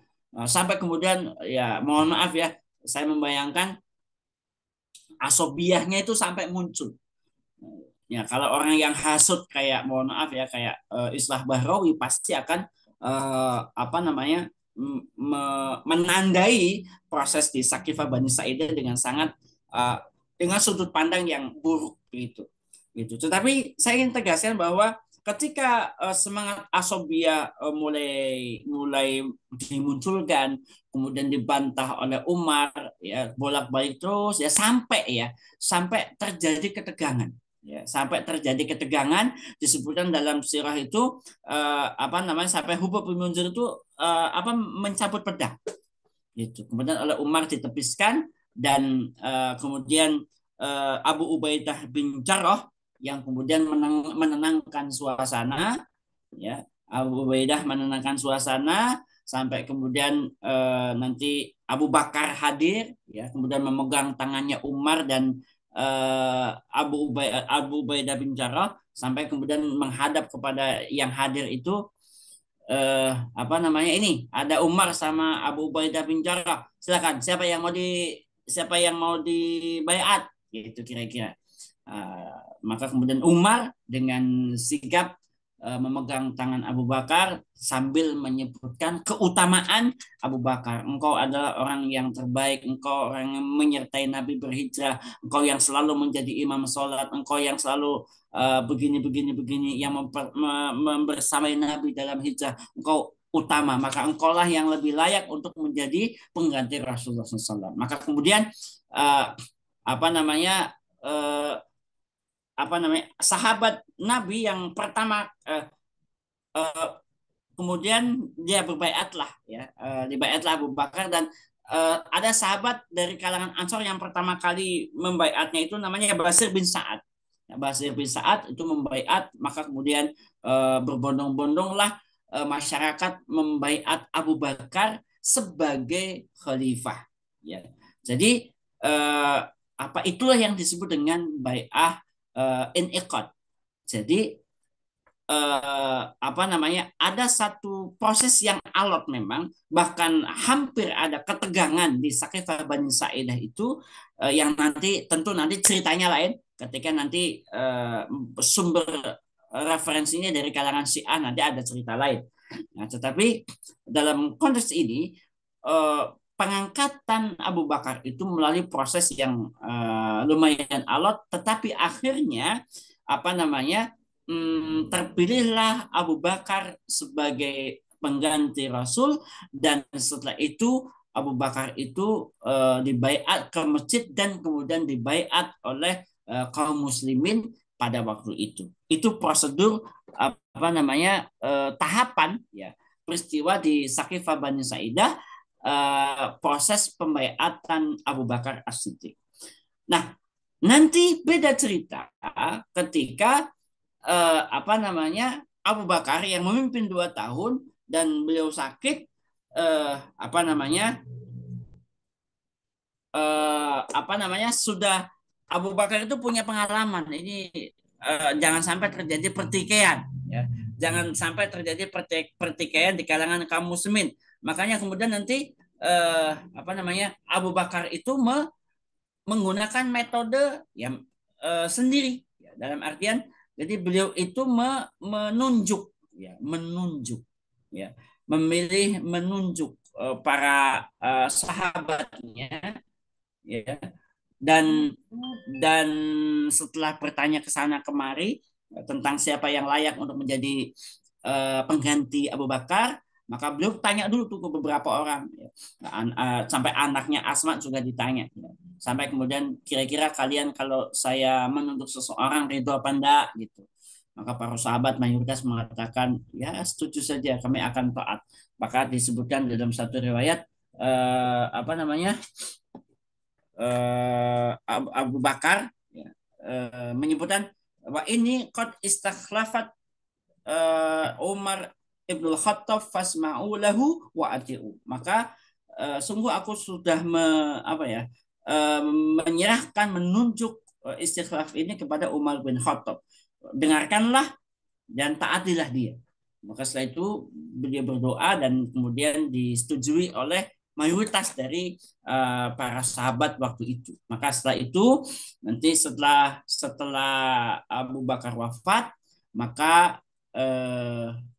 Sampai kemudian ya mohon maaf ya, saya membayangkan asobiahnya itu sampai muncul. Ya, kalau orang yang hasut kayak mohon maaf ya kayak Islah Bahrawi pasti akan apa namanya menandai proses di Sakifah Bani Sa'idah dengan sangat uh, dengan sudut pandang yang buruk gitu. Gitu. Tetapi saya ingin tegaskan bahwa ketika semangat asobia mulai mulai dimunculkan, kemudian dibantah oleh Umar, ya bolak-balik terus ya sampai terjadi ketegangan. Ya, sampai terjadi ketegangan disebutkan dalam sirah itu apa namanya sampai Hubab bin Munzir itu apa mencabut pedang gitu. Kemudian oleh Umar ditepiskan dan kemudian Abu Ubaidah bin Jarrah yang kemudian menenangkan suasana, ya. Abu Ubaidah menenangkan suasana sampai kemudian nanti Abu Bakar hadir, ya, kemudian memegang tangannya Umar dan Abu Ubaidah bin Jarrah sampai kemudian menghadap kepada yang hadir itu apa namanya ini ada Umar sama Abu Ubaidah bin Jarrah, silakan siapa yang mau dibaiat gitu kira-kira. Maka kemudian Umar dengan sigap memegang tangan Abu Bakar sambil menyebutkan keutamaan Abu Bakar. Engkau adalah orang yang terbaik, engkau orang yang menyertai Nabi berhijrah, engkau yang selalu menjadi imam sholat, engkau yang selalu begini, yang membersamai Nabi dalam hijrah, engkau utama, maka engkaulah yang lebih layak untuk menjadi pengganti Rasulullah SAW. Maka kemudian apa namanya sahabat Nabi yang pertama uh, kemudian dia berbaiatlah ya dibaiatlah Abu Bakar dan ada sahabat dari kalangan Ansor yang pertama kali membaiatnya itu namanya Basir bin Sa'ad. Basir bin Sa'ad itu membaiat, maka kemudian berbondong-bondonglah masyarakat membaiat Abu Bakar sebagai khalifah, ya. Jadi apa itulah yang disebut dengan bai'ah iniqad. Jadi apa namanya ada satu proses yang alot memang bahkan hampir ada ketegangan di Sakifah Bani Sa'idah itu yang nanti ceritanya lain ketika nanti sumber referensinya dari kalangan Syiah nanti ada cerita lain. Nah, tetapi dalam konteks ini pengangkatan Abu Bakar itu melalui proses yang lumayan alot, tetapi akhirnya apa namanya terpilihlah Abu Bakar sebagai pengganti Rasul dan setelah itu Abu Bakar itu dibaiat ke masjid dan kemudian dibaiat oleh kaum muslimin pada waktu itu. Itu prosedur apa namanya tahapan ya peristiwa di Sakifah Bani Sa'idah proses pembaiatan Abu Bakar As-Siddiq. Nah, nanti beda cerita ketika apa namanya Abu Bakar yang memimpin 2 tahun dan beliau sakit apa namanya apa namanya sudah Abu Bakar itu punya pengalaman ini jangan sampai terjadi pertikaian ya jangan sampai terjadi pertikaian di kalangan kaum muslimin makanya kemudian nanti apa namanya Abu Bakar itu menggunakan metode yang sendiri ya, dalam artian jadi beliau itu menunjuk ya, memilih menunjuk para sahabatnya ya dan setelah bertanya ke sana kemari tentang siapa yang layak untuk menjadi pengganti Abu Bakar, Maka beliau tanya dulu tuh ke beberapa orang, ya. Sampai anaknya Asma juga ditanya, ya. Sampai kemudian kira-kira kalian kalau saya menuntut seseorang ridho apa enggak gitu. Maka para sahabat mayoritas mengatakan ya setuju saja kami akan taat. Maka disebutkan dalam satu riwayat apa namanya Abu Bakar, ya, menyebutkan bahwa ini qad istakhlafat Umar ibnul Khattab fasma'u lahu wa ati'u. Maka sungguh aku sudah apa ya menyerahkan menunjuk istikhlaf ini kepada Umar bin Khattab. Dengarkanlah dan taatilah dia. Maka setelah itu dia berdoa dan kemudian disetujui oleh mayoritas dari para sahabat waktu itu. Maka setelah itu nanti setelah Abu Bakar wafat, maka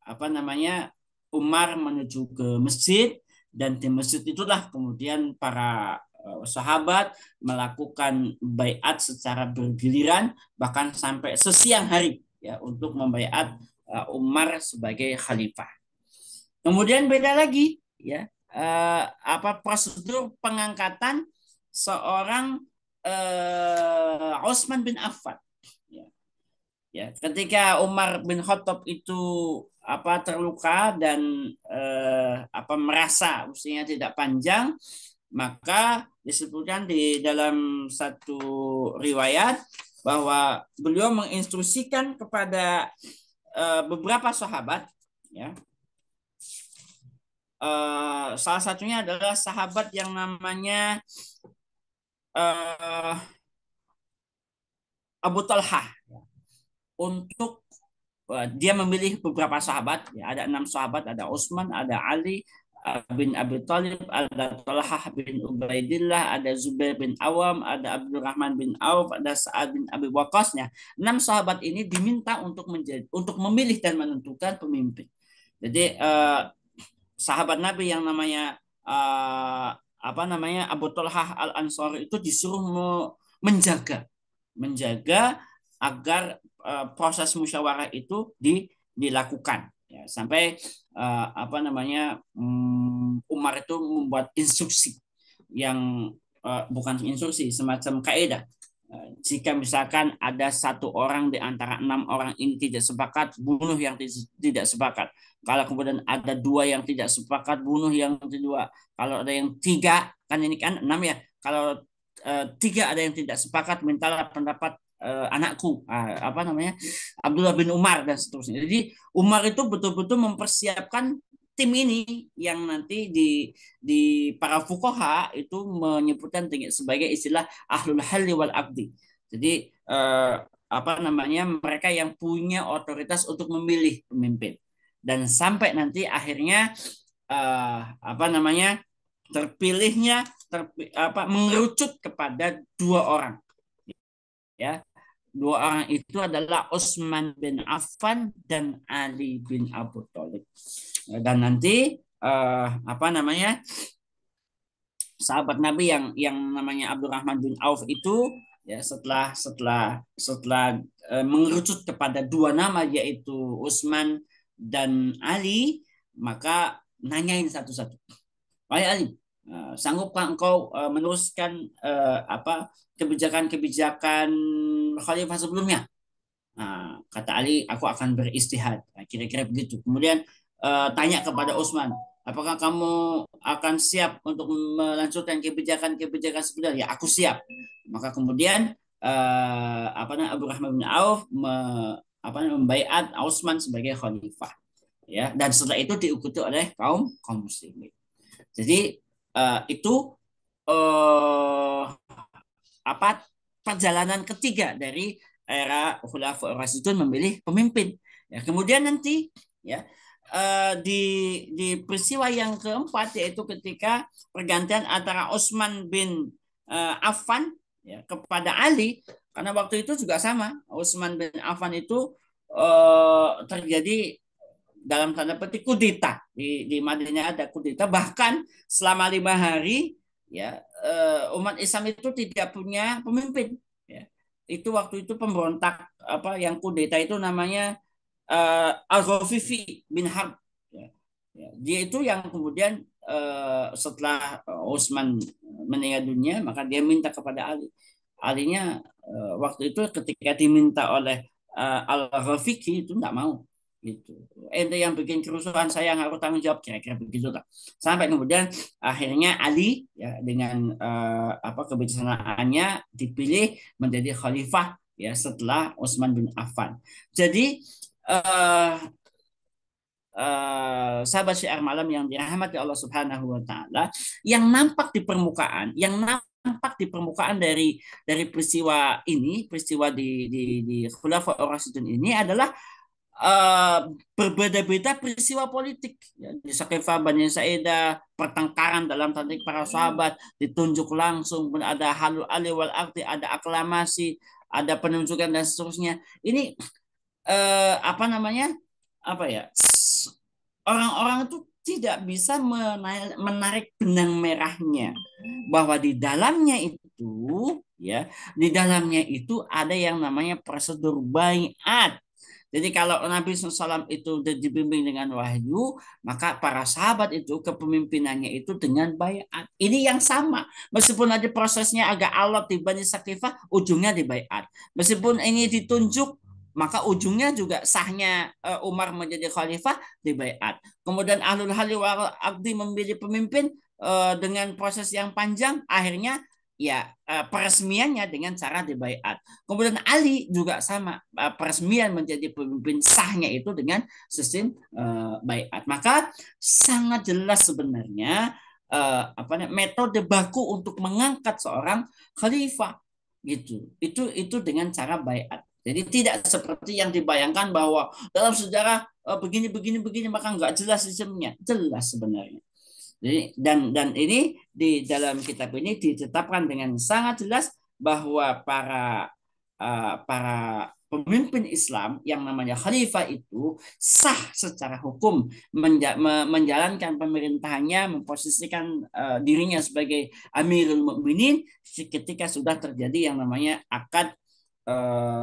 apa namanya Umar menuju ke masjid dan di masjid itulah kemudian para sahabat melakukan baiat secara bergiliran bahkan sampai sesiang hari ya untuk membaiat Umar sebagai khalifah. Kemudian beda lagi ya apa prosedur pengangkatan seorang Utsman bin Affan. Ya, ya, ketika Umar bin Khattab itu apa terluka dan apa merasa usianya tidak panjang, maka disebutkan di dalam satu riwayat bahwa beliau menginstruksikan kepada beberapa sahabat, ya, salah satunya adalah sahabat yang namanya uh, Abu Talhah, untuk dia memilih beberapa sahabat, ya, ada 6 sahabat, ada Utsman, ada Ali bin Abi Thalib, ada Talhah bin Ubaidillah, ada Zubair bin Awam, ada Abdurrahman bin Auf, ada Sa'ad bin Abi Waqqas. 6 sahabat ini diminta untuk memilih dan menentukan pemimpin. Jadi sahabat Nabi yang namanya apa namanya Abu Talhah Al Ansori itu disuruh menjaga menjaga agar proses musyawarah itu dilakukan, ya, sampai apa namanya Umar itu membuat instruksi yang bukan instruksi, semacam kaidah. Jika misalkan ada satu orang di antara 6 orang ini tidak sepakat, bunuh yang tidak sepakat. Kalau kemudian ada 2 yang tidak sepakat, bunuh yang kedua. Kalau ada yang 3, kan ini kan 6 ya. Kalau 3 ada yang tidak sepakat, mintalah pendapat anakku, apa namanya, Abdullah bin Umar dan seterusnya. Jadi Umar itu betul-betul mempersiapkan tim ini yang nanti di para fuqaha itu menyebutkan sebagai istilah ahlul halli wal aqdi. Jadi apa namanya mereka yang punya otoritas untuk memilih pemimpin dan sampai nanti akhirnya apa namanya terpilihnya apa mengerucut kepada 2 orang, ya. 2 orang itu adalah Utsman bin Affan dan Ali bin Abu Thalib. Dan nanti apa namanya sahabat Nabi yang namanya Abdurrahman bin Auf itu, ya, setelah mengerucut kepada 2 nama yaitu Utsman dan Ali, maka nanyain satu-satu. Wahai Ali, sanggupkah engkau meneruskan apa kebijakan-kebijakan khalifah sebelumnya? Nah, kata Ali, aku akan beristihad. Nah, kira-kira begitu. Kemudian tanya kepada Utsman, apakah kamu akan siap untuk melanjutkan kebijakan-kebijakan sebelumnya? Ya, aku siap. Maka kemudian apa namanya Abdurrahman bin Auf apa membaiat Utsman sebagai khalifah. Ya, dan setelah itu diikuti oleh kaum kaum muslimin. Jadi itu apa perjalanan ketiga dari era Khulafaur Rasyidun memilih pemimpin. Ya, kemudian nanti ya di peristiwa yang keempat yaitu ketika pergantian antara Utsman bin Affan, ya, kepada Ali, karena waktu itu juga sama Utsman bin Affan itu terjadi dalam tanda petik kudeta di Madinah, ada kudeta bahkan selama 5 hari, ya, umat Islam itu tidak punya pemimpin, ya. Itu waktu itu pemberontak apa yang kudeta itu namanya Al-Ghafifi bin Harb, ya. Ya, dia itu yang kemudian setelah Utsman meninggal dunia, maka dia minta kepada Ali. Alinya waktu itu ketika diminta oleh Al-Rafiqi itu tidak mau. Gitu. Ente yang bikin kerusuhan, saya yang harus tanggung jawab, kira-kira begitu lah. Sampai kemudian akhirnya Ali ya dengan apa kebijaksanaannya dipilih menjadi khalifah ya setelah Utsman bin Affan. Jadi eh, sahabat syiar malam yang dirahmati Allah Subhanahu wa taala, yang nampak di permukaan, dari peristiwa ini, peristiwa di Khulafaur Rasyidun ini adalah eh, berbeda-beda peristiwa politik. Ya, di Sakifah Bani Sa'idah, pertengkaran dalam tanding para sahabat ditunjuk langsung, ada halul ali wal akti, ada aklamasi, ada penunjukan dan seterusnya. Ini apa namanya? Apa ya? Orang-orang itu tidak bisa menarik benang merahnya bahwa di dalamnya itu ya di dalamnya itu ada yang namanya prosedur baiat. Jadi kalau Nabi SAW itu dibimbing dengan wahyu, maka para sahabat itu kepemimpinannya itu dengan bayat. Ini yang sama. Meskipun nanti prosesnya agak alot di Bani Sakifah, ujungnya di bayat. Meskipun ini ditunjuk, maka ujungnya juga sahnya Umar menjadi khalifah di bayat. Kemudian Ahlul Hali wal Aqdi memilih pemimpin dengan proses yang panjang, akhirnya ya peresmiannya dengan cara dibaiat. Kemudian Ali juga sama, peresmian menjadi pemimpin sahnya itu dengan sistem baiat. Maka sangat jelas sebenarnya apa namanya metode baku untuk mengangkat seorang khalifah gitu. Itu dengan cara baiat. Jadi tidak seperti yang dibayangkan bahwa dalam sejarah begini begini begini maka nggak jelas sistemnya. Jelas sebenarnya. Jadi, dan ini di dalam kitab ini ditetapkan dengan sangat jelas bahwa para pemimpin Islam yang namanya khalifah itu sah secara hukum menjalankan pemerintahannya, memposisikan dirinya sebagai Amirul Mukminin ketika sudah terjadi yang namanya akad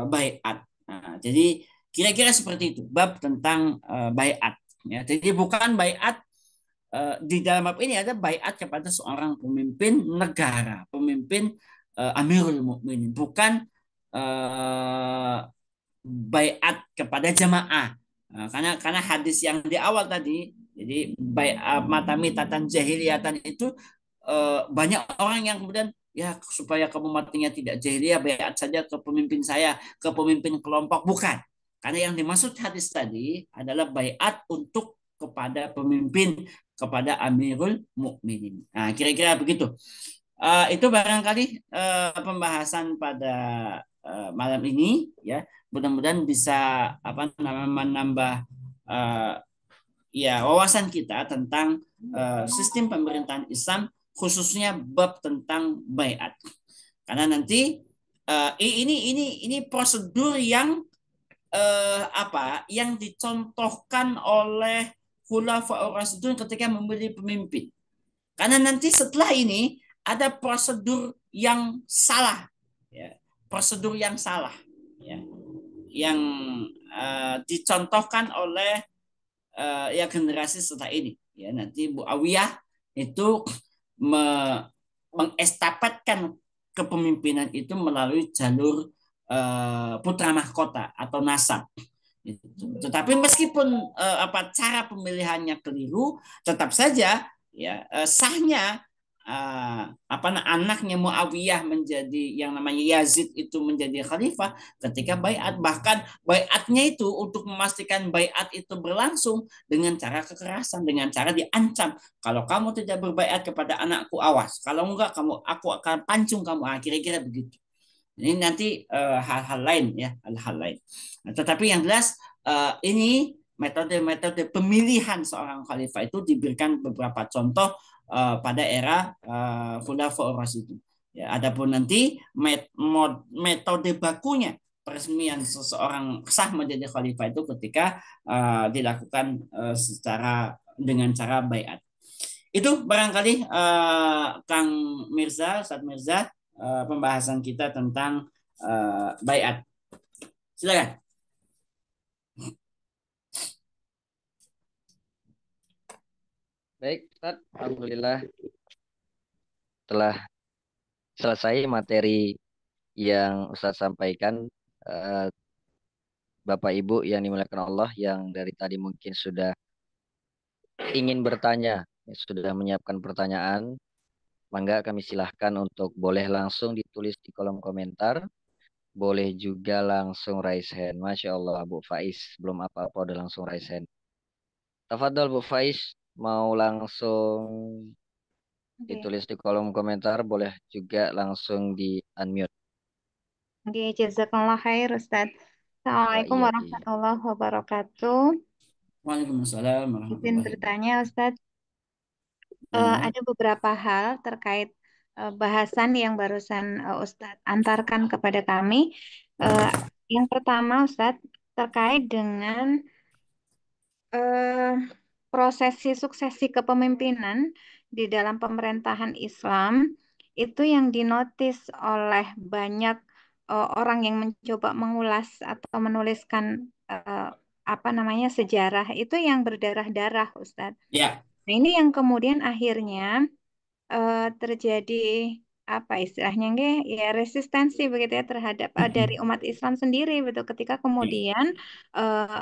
baiat. Nah, jadi kira-kira seperti itu bab tentang baiat. Ya, jadi bukan baiat di dalam bab ini ada baiat kepada seorang pemimpin negara, pemimpin Amirul Mukminin, bukan uh, baiat kepada jamaah. Karena hadis yang di awal tadi, jadi baiat matami tatan jahiliyatan itu banyak orang yang kemudian ya supaya kamu matinya tidak jahiliyah baiat saja ke pemimpin saya, ke pemimpin kelompok, bukan. Karena yang dimaksud hadis tadi adalah baiat untuk kepada pemimpin, kepada Amirul Mukminin. Nah, kira-kira begitu. Itu barangkali pembahasan pada malam ini ya. Mudah-mudahan bisa apa namanya menambah uh, ya wawasan kita tentang sistem pemerintahan Islam khususnya bab tentang baiat. Karena nanti ini prosedur yang apa yang dicontohkan oleh Khulafaur Rasyidun ketika memilih pemimpin. Karena nanti setelah ini ada prosedur yang salah, ya. Prosedur yang salah, ya. Yang dicontohkan oleh ya generasi setelah ini. Ya, nanti Bu Awiyah itu me mengestafetkan kepemimpinan itu melalui jalur putra mahkota atau nasab. Gitu. Tetapi meskipun apa cara pemilihannya keliru, tetap saja ya sahnya apa anaknya Muawiyah menjadi yang namanya Yazid itu menjadi khalifah ketika baiat, bahkan baiatnya itu untuk memastikan baiat itu berlangsung dengan cara kekerasan, dengan cara diancam, kalau kamu tidak berbaiat kepada anakku awas, kalau enggak aku akan pancung kamu, kira-kira begitu. Ini nanti hal-hal lain ya, hal-hal lain. Nah, tetapi yang jelas ini metode-metode pemilihan seorang khalifah itu diberikan beberapa contoh pada era Khulafaur Rasyidin. Ya, adapun nanti metode bakunya peresmian seseorang sah menjadi khalifah itu ketika dilakukan secara dengan cara baiat. Itu barangkali Kang Mirza, Ustadz Mirza, pembahasan kita tentang baiat. Silakan. Baik, Ustaz. Alhamdulillah telah selesai materi yang Ustaz sampaikan. Eh, Bapak Ibu yang dimuliakan Allah yang dari tadi mungkin sudah ingin bertanya, sudah menyiapkan pertanyaan, mangga kami silahkan untuk boleh langsung ditulis di kolom komentar, boleh juga langsung raise hand. Masya Allah, Bu Faiz, belum apa-apa udah langsung raise hand. Tafadhol Bu Faiz, mau langsung Oke, ditulis di kolom komentar, boleh juga langsung di unmute. oke, jazakallah khair Ustaz. Wa Assalamualaikum iya iya. warahmatullahi wabarakatuh. Waalaikumsalam Izin warahmatullahi bertanya wabarakatuh. Ustaz, Ya, ada beberapa hal terkait bahasan yang barusan Ustaz antarkan kepada kami. Eh, yang pertama Ustaz, terkait dengan eh, prosesi suksesi kepemimpinan di dalam pemerintahan Islam itu yang dinotis oleh banyak orang yang mencoba mengulas atau menuliskan apa namanya sejarah itu yang berdarah-darah, Ustadz. ya, Nah, ini yang kemudian akhirnya terjadi apa istilahnya nggih ya resistensi begitu ya terhadap dari umat Islam sendiri betul ketika kemudian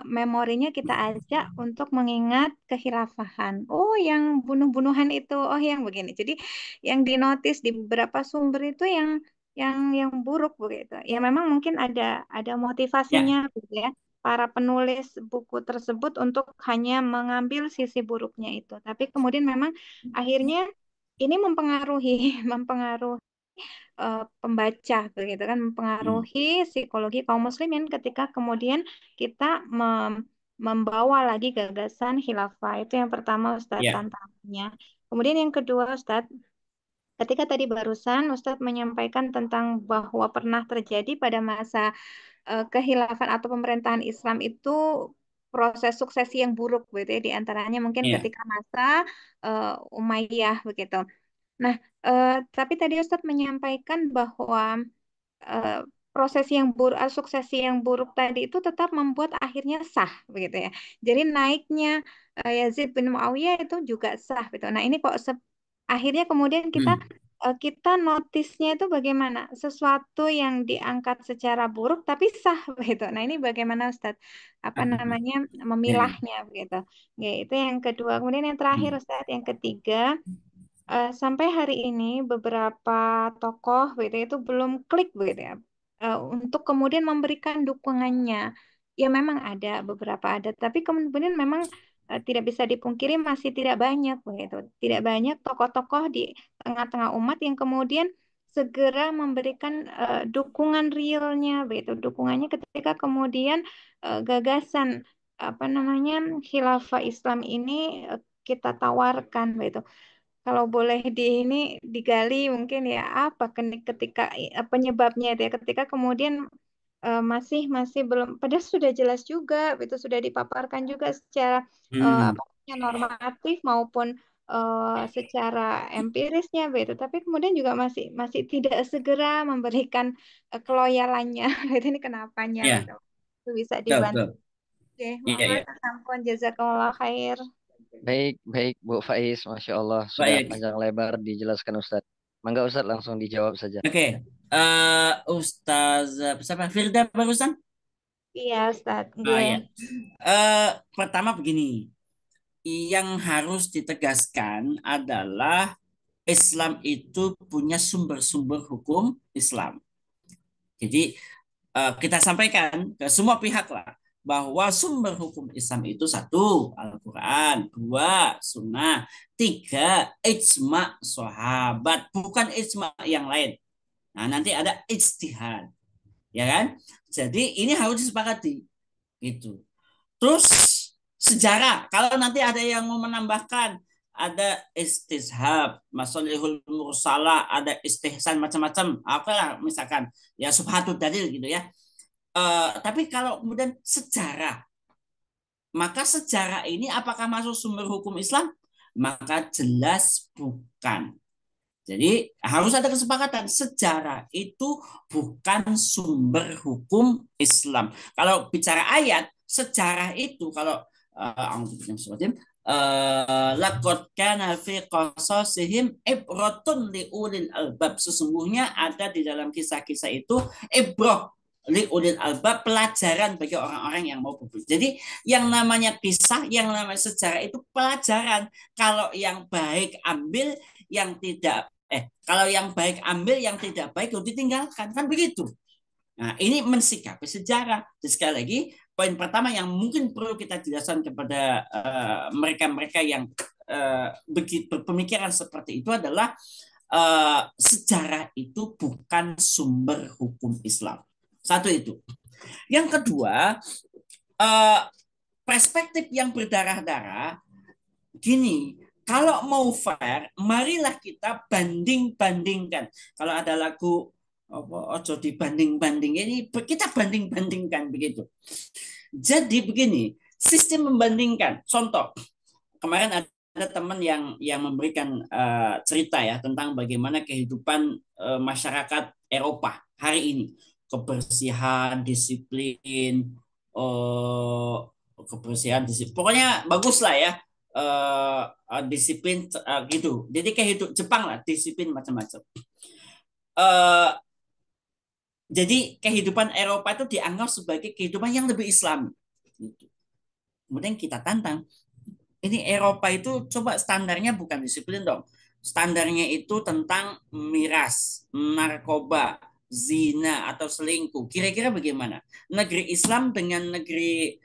memorinya kita ajak untuk mengingat kekhilafahan. Oh, yang bunuh-bunuhan itu, oh yang begini. Jadi yang dinotis di beberapa sumber itu yang buruk begitu. Ya memang mungkin ada motivasinya ya, gitu ya. Para penulis buku tersebut untuk hanya mengambil sisi buruknya itu. Tapi kemudian memang akhirnya ini mempengaruhi mempengaruhi pembaca begitu kan hmm, mempengaruhi psikologi kaum muslimin ketika kemudian kita membawa lagi gagasan khilafah itu yang pertama Ustadz ya, tantangannya. Kemudian yang kedua Ustadz, ketika tadi barusan Ustadz menyampaikan tentang bahwa pernah terjadi pada masa kehilafan atau pemerintahan Islam itu proses suksesi yang buruk begitu ya di antaranya mungkin ya, ketika masa Umayyah begitu. Nah, tapi tadi Ustadz menyampaikan bahwa eh, proses yang buruk, suksesi yang buruk tadi itu tetap membuat akhirnya sah, begitu ya. Jadi naiknya Yazid bin Muawiyah itu juga sah, gitu. Nah, ini kok akhirnya kemudian hmm, kita notisnya itu bagaimana sesuatu yang diangkat secara buruk tapi sah, begitu. Nah, ini bagaimana Ustadz apa namanya ya, ya, memilahnya, begitu. Ya, itu yang kedua. Kemudian yang terakhir hmm, Ustadz, yang ketiga. Sampai hari ini beberapa tokoh gitu ya, itu belum klik begitu ya untuk kemudian memberikan dukungannya. Ya memang ada beberapa ada, tapi kemudian memang tidak bisa dipungkiri masih tidak banyak begitu. Tidak banyak tokoh-tokoh di tengah-tengah umat yang kemudian segera memberikan dukungan realnya begitu. Dukungannya ketika kemudian gagasan apa namanya khilafah Islam ini kita tawarkan begitu. Kalau boleh di ini digali mungkin ya apa ketika penyebabnya itu ya ketika kemudian masih masih belum padahal sudah jelas juga itu sudah dipaparkan juga secara hmm, apa namanya, normatif maupun secara empirisnya begitu tapi kemudian juga masih masih tidak segera memberikan keloyalannya itu ini kenapanya ya, begitu itu bisa betul, dibantu. betul. Oke, Iya, mohon iya. ampun jazakumullah khair. Baik, baik Bu Faiz, Masya Allah sudah Baik. panjang lebar dijelaskan Ustadz. Mangga Ustadz langsung dijawab saja. Oke. Ustaz siapa? Firda barusan? Iya, Ustadz. Ah, Gue. ya. Pertama begini, yang harus ditegaskan adalah Islam itu punya sumber-sumber hukum Islam. Jadi kita sampaikan ke semua pihak lah bahwa sumber hukum Islam itu satu Al-Quran, dua Sunnah, tiga ijma sahabat, bukan ijma yang lain. Nah nanti ada ijtihad, ya kan? Jadi ini harus disepakati, gitu. Terus sejarah, kalau nanti ada yang mau menambahkan, ada istishab, masalihul mursalah, ada istihsan macam-macam, apa lah misalkan, ya subhatud dalil gitu ya. Tapi kalau kemudian sejarah, maka sejarah ini apakah masuk sumber hukum Islam? Maka jelas bukan. Jadi harus ada kesepakatan sejarah itu bukan sumber hukum Islam. Kalau bicara ayat, sejarah itu kalau Laqad kana fi qasasihim ibratun li ulil albab. Sesungguhnya ada di dalam kisah-kisah itu ibrah li ulil albab, pelajaran bagi orang-orang yang mau berpikir. Jadi yang namanya kisah, yang namanya sejarah itu pelajaran. Kalau yang baik ambil, yang tidak kalau yang baik ambil, yang tidak baik ditinggalkan, kan begitu. Nah, ini mensikapi sejarah. Jadi sekali lagi, poin pertama yang mungkin perlu kita jelaskan kepada mereka-mereka yang berpemikiran seperti itu adalah sejarah itu bukan sumber hukum Islam. Satu itu. Yang kedua, perspektif yang berdarah-darah, gini, kalau mau fair, marilah kita banding-bandingkan. Kalau ada lagu ojo dibanding-banding, ini kita banding-bandingkan begitu. Jadi begini, sistem membandingkan. Contoh, kemarin ada teman yang memberikan cerita ya tentang bagaimana kehidupan masyarakat Eropa hari ini, kebersihan, disiplin, pokoknya bagus lah ya, disiplin gitu. Jadi kehidupan Jepang lah, disiplin macam-macam. Jadi kehidupan Eropa itu dianggap sebagai kehidupan yang lebih Islam. Kemudian kita tantang, ini Eropa itu coba standarnya bukan disiplin dong. Standarnya itu tentang miras, narkoba, zina atau selingkuh. Kira-kira bagaimana? Negeri Islam dengan negeri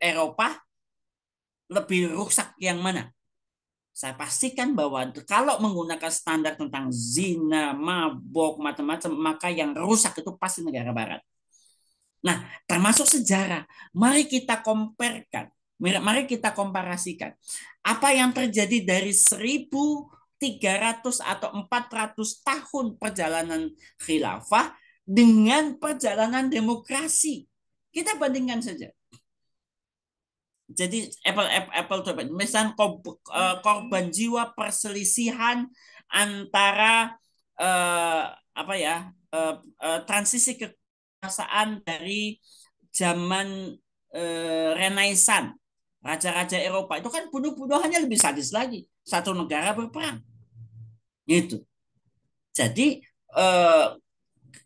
Eropa lebih rusak yang mana? Saya pastikan bahwa kalau menggunakan standar tentang zina, mabok, macam-macam, maka yang rusak itu pasti negara barat. Nah, termasuk sejarah. Mari kita comparekan. Mari kita komparasikan. Apa yang terjadi dari 1.300 atau 400 tahun perjalanan khilafah dengan perjalanan demokrasi. Kita bandingkan saja. Jadi apple to apple. Misalnya korban jiwa perselisihan antara transisi kekuasaan dari zaman Renaissance, raja-raja Eropa itu kan bunuh-bunuhannya lebih sadis lagi. Satu negara berperang, gitu. Jadi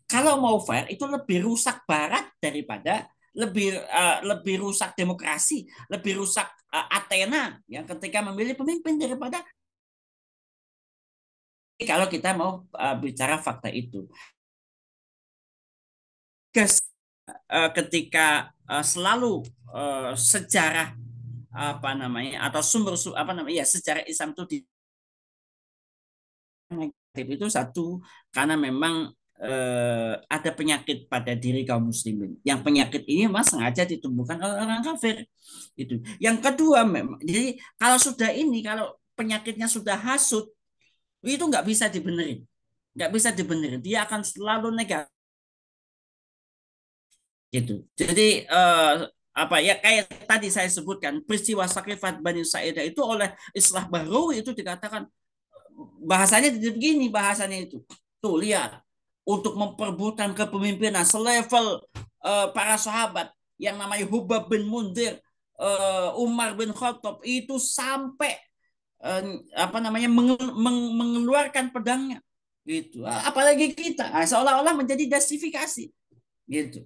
kalau mau fair itu lebih rusak Barat daripada lebih rusak demokrasi, lebih rusak Athena yang ketika memilih pemimpin daripada kalau kita mau bicara fakta itu. Ketika selalu sejarah atau sumber sejarah Islam itu negatif itu satu karena memang ada penyakit pada diri kaum muslimin. Yang penyakit ini memang sengaja ditumbuhkan oleh orang kafir. Itu. Yang kedua memang, jadi kalau penyakitnya sudah hasut, itu nggak bisa dibenerin. Nggak bisa dibenerin. Dia akan selalu negatif. Gitu. Jadi kayak tadi saya sebutkan peristiwa sakrifat Bani Sa'idah itu oleh Islah Bahrawi itu dikatakan bahasanya begini bahasanya itu. Tuh lihat, untuk memperbutkan kepemimpinan selevel para sahabat yang namanya Hubab bin Mundir, Umar bin Khattab itu sampai mengeluarkan pedangnya gitu. Apalagi kita seolah-olah menjadi justifikasi gitu.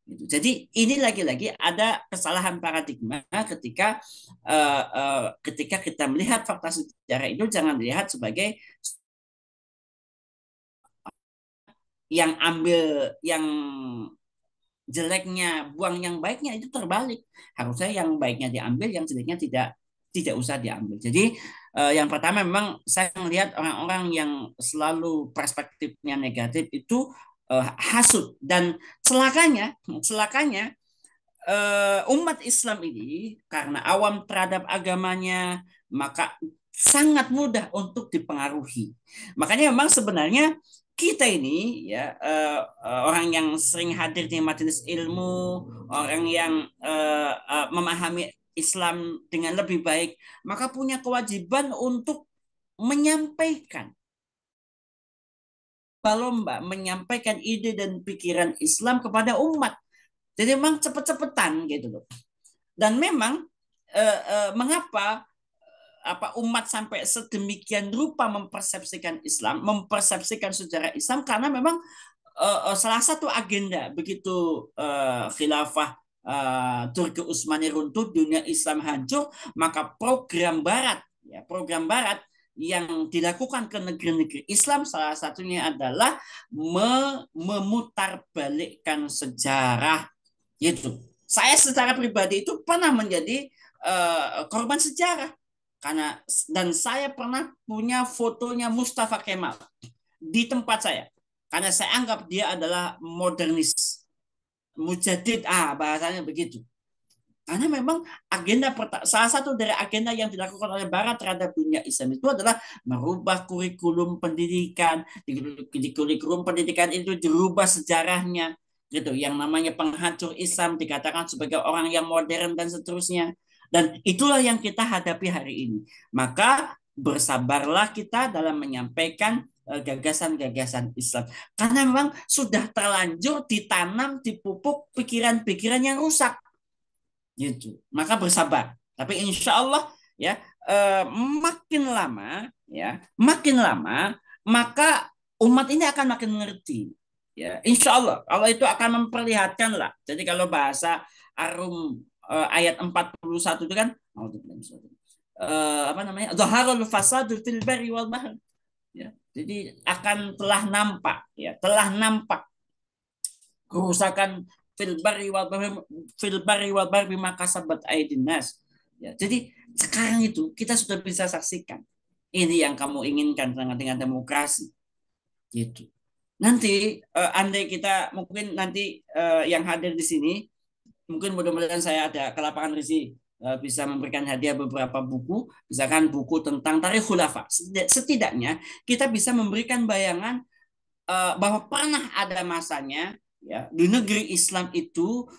Jadi ini lagi-lagi ada kesalahan paradigma ketika kita melihat fakta sejarah itu jangan dilihat sebagai yang ambil yang jeleknya, buang yang baiknya, itu terbalik. Harusnya yang baiknya diambil, yang jeleknya tidak usah diambil. Jadi yang pertama memang saya melihat orang-orang yang selalu perspektifnya negatif itu hasut, dan celakanya umat Islam ini karena awam terhadap agamanya maka sangat mudah untuk dipengaruhi. Makanya memang sebenarnya kita ini ya orang yang sering hadir di majelis ilmu, orang yang memahami Islam dengan lebih baik, maka punya kewajiban untuk menyampaikan lomba, menyampaikan ide dan pikiran Islam kepada umat. Jadi memang cepet-cepetan gitu loh. Dan memang mengapa umat sampai sedemikian rupa mempersepsikan Islam, mempersepsikan sejarah Islam, karena memang salah satu agenda begitu khilafah Turki Utsmani runtuh, dunia Islam hancur, maka program Barat yang dilakukan ke negeri-negeri Islam salah satunya adalah memutarbalikkan sejarah. Gitu. Saya secara pribadi itu pernah menjadi korban sejarah dan saya pernah punya fotonya Mustafa Kemal di tempat saya karena saya anggap dia adalah modernis, mujadid, bahasanya begitu. Karena memang salah satu dari agenda yang dilakukan oleh Barat terhadap dunia Islam itu adalah merubah kurikulum pendidikan. Di kurikulum pendidikan itu dirubah sejarahnya, gitu. Yang namanya penghancur Islam dikatakan sebagai orang yang modern dan seterusnya. Dan itulah yang kita hadapi hari ini. Maka bersabarlah kita dalam menyampaikan gagasan-gagasan Islam. Karena memang sudah terlanjur ditanam, dipupuk pikiran-pikiran yang rusak. Gitu. Maka bersabar. Tapi insya Allah ya makin lama maka umat ini akan makin mengerti. Ya, insya Allah Allah itu akan memperlihatkan lah. Jadi kalau bahasa Arum ayat 41 itu kan apa namanya? Zaharul fasadu fil barri wal bahr. Ya. Jadi akan telah nampak kerusakan fil barri wal bahr bima kasabat aydin nas. Ya, jadi sekarang itu kita sudah bisa saksikan ini yang kamu inginkan dengan demokrasi. Gitu. Nanti andai kita mungkin nanti yang hadir di sini mungkin mudah-mudahan saya ada kelapangan rezeki bisa memberikan hadiah beberapa buku, misalkan buku tentang tarikh khulafa. Setidaknya kita bisa memberikan bayangan bahwa pernah ada masanya ya di negeri Islam itu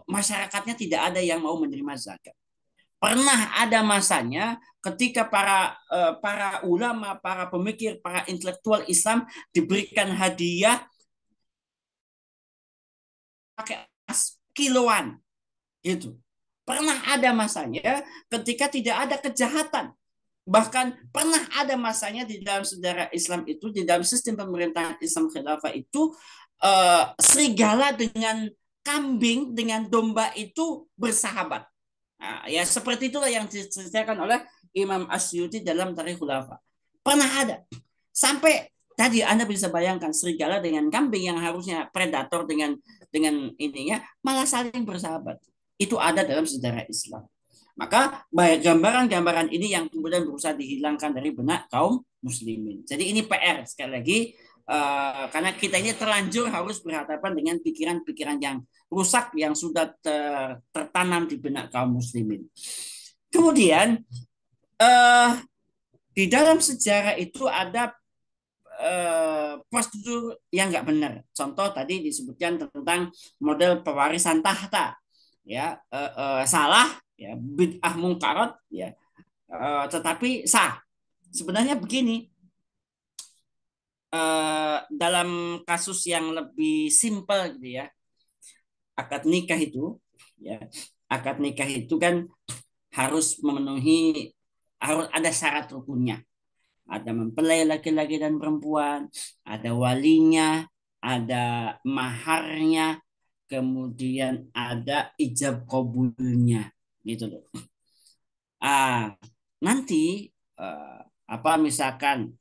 masyarakatnya tidak ada yang mau menerima zakat. Pernah ada masanya ketika para ulama, para pemikir, para intelektual Islam diberikan hadiah pakai kiloan gitu. Pernah ada masanya ketika tidak ada kejahatan. Bahkan pernah ada masanya di dalam sejarah Islam itu, di dalam sistem pemerintahan Islam khilafah itu, serigala dengan kambing, dengan domba itu bersahabat. Nah, ya seperti itulah yang diceritakan oleh Imam Asyuti dalam Tarikh Khulafa. Pernah ada. Sampai tadi Anda bisa bayangkan serigala dengan kambing yang harusnya predator dengan ininya malah saling bersahabat. Itu ada dalam sejarah Islam. Maka gambaran-gambaran ini yang kemudian berusaha dihilangkan dari benak kaum muslimin. Jadi ini PR sekali lagi karena kita ini terlanjur harus berhadapan dengan pikiran-pikiran yang rusak yang sudah tertanam di benak kaum muslimin. Kemudian di dalam sejarah itu ada prosedur yang nggak benar. Contoh tadi disebutkan tentang model pewarisan tahta, ya salah, ya bid'ah mungkarat, ya tetapi sah. Sebenarnya begini. Dalam kasus yang lebih simpel gitu ya, akad nikah itu kan harus ada syarat rukunnya, ada mempelai laki-laki dan perempuan, ada walinya, ada maharnya, kemudian ada ijab kabulnya gitu loh. Nanti misalkan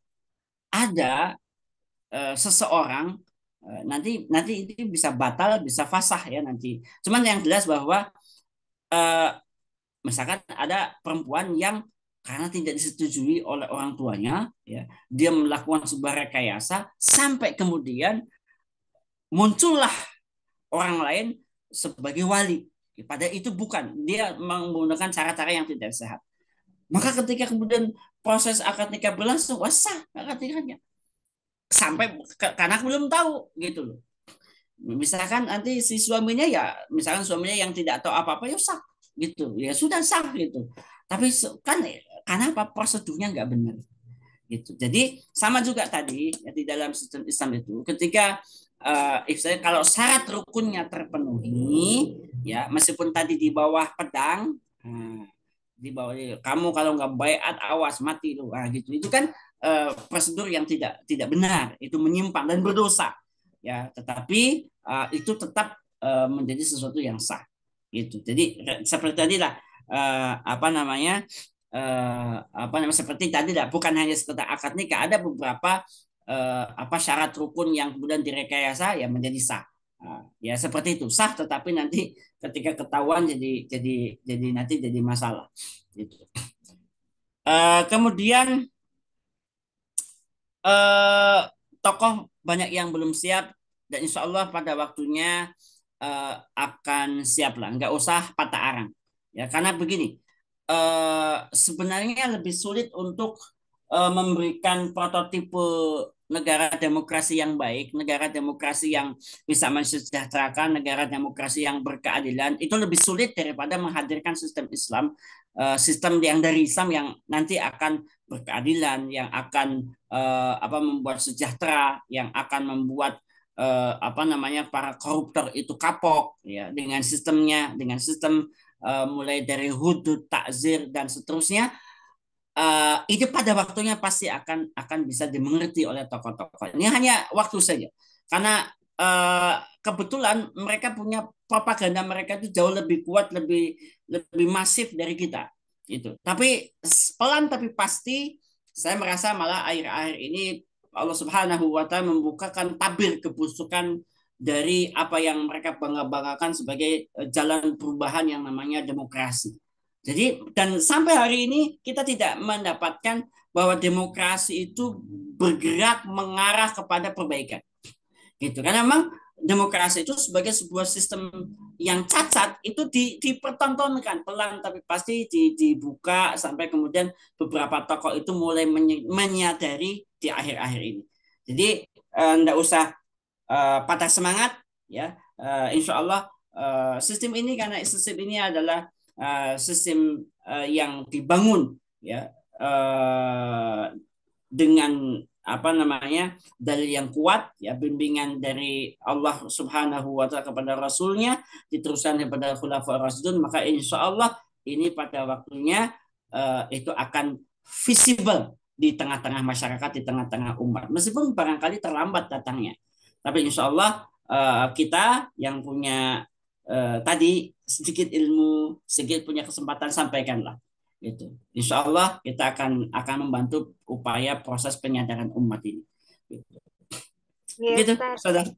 ada seseorang nanti ini bisa batal, bisa fasah ya nanti. Cuman yang jelas bahwa misalkan ada perempuan yang karena tidak disetujui oleh orang tuanya, ya dia melakukan sebuah rekayasa sampai kemudian muncullah orang lain sebagai wali. Padahal itu bukan, dia menggunakan cara-cara yang tidak sehat. Maka ketika kemudian proses akad nikah berlangsung, sah akad nikahnya. Sampai karena belum tahu gitu loh. Misalkan nanti si suaminya misalkan suaminya yang tidak tahu apa-apa ya sah gitu. Ya sudah sah gitu. Tapi kan karena apa prosedurnya nggak benar gitu. Jadi sama juga tadi ya, di dalam sistem Islam itu ketika kalau syarat rukunnya terpenuhi ya meskipun tadi di bawah pedang, nah, di bawah kamu kalau nggak baiat awas mati lu, nah, gitu itu kan prosedur yang tidak benar, itu menyimpang dan berdosa, ya tetapi itu tetap menjadi sesuatu yang sah, gitu. Jadi seperti tadi lah, apa namanya, apa namanya seperti tadi lah, bukan hanya sekedar akad nikah, ada beberapa apa syarat rukun yang kemudian direkayasa ya menjadi sah. Ya seperti itu sah, tetapi nanti ketika ketahuan jadi nanti jadi masalah. Gitu. Kemudian eh, tokoh banyak yang belum siap, dan insya Allah pada waktunya akan siap lah, nggak usah patah arang. Ya karena begini, sebenarnya lebih sulit untuk memberikan prototipe negara demokrasi yang baik, negara demokrasi yang bisa mensejahterakan, negara demokrasi yang berkeadilan, itu lebih sulit daripada menghadirkan sistem Islam, sistem yang dari Islam yang nanti akan berkeadilan, yang akan apa membuat sejahtera, yang akan membuat apa namanya para koruptor itu kapok, ya dengan sistemnya, dengan sistem mulai dari hudud, takzir dan seterusnya, itu pada waktunya pasti akan bisa dimengerti oleh tokoh-tokoh. Ini hanya waktu saja. Karena kebetulan mereka punya propaganda, mereka itu jauh lebih kuat, lebih lebih masif dari kita. Itu. Tapi pelan tapi pasti saya merasa malah akhir-akhir ini Allah Subhanahu wa taala membukakan tabir kebusukan dari apa yang mereka bangga-banggakan sebagai jalan perubahan yang namanya demokrasi. Jadi dan sampai hari ini kita tidak mendapatkan bahwa demokrasi itu bergerak mengarah kepada perbaikan. Gitu. Karena memang demokrasi itu sebagai sebuah sistem yang cacat itu dipertontonkan pelan tapi pasti dibuka sampai kemudian beberapa tokoh itu mulai menyadari di akhir-akhir ini. Jadi enggak usah patah semangat, ya. Insya Allah sistem ini, karena sistem ini adalah sistem yang dibangun, ya, dengan apa namanya dalil yang kuat, ya bimbingan dari Allah Subhanahu wa taala kepada rasulnya, diteruskan kepada khulafaur rasyidun, maka insya Allah ini pada waktunya itu akan visible di tengah-tengah masyarakat, di tengah-tengah umat, meskipun barangkali terlambat datangnya, tapi insya Allah kita yang punya tadi sedikit ilmu, sedikit punya kesempatan, sampaikanlah itu. Insya Allah kita akan membantu upaya proses penyadaran umat ini. Ya, Gitu, Ustaz. saudara.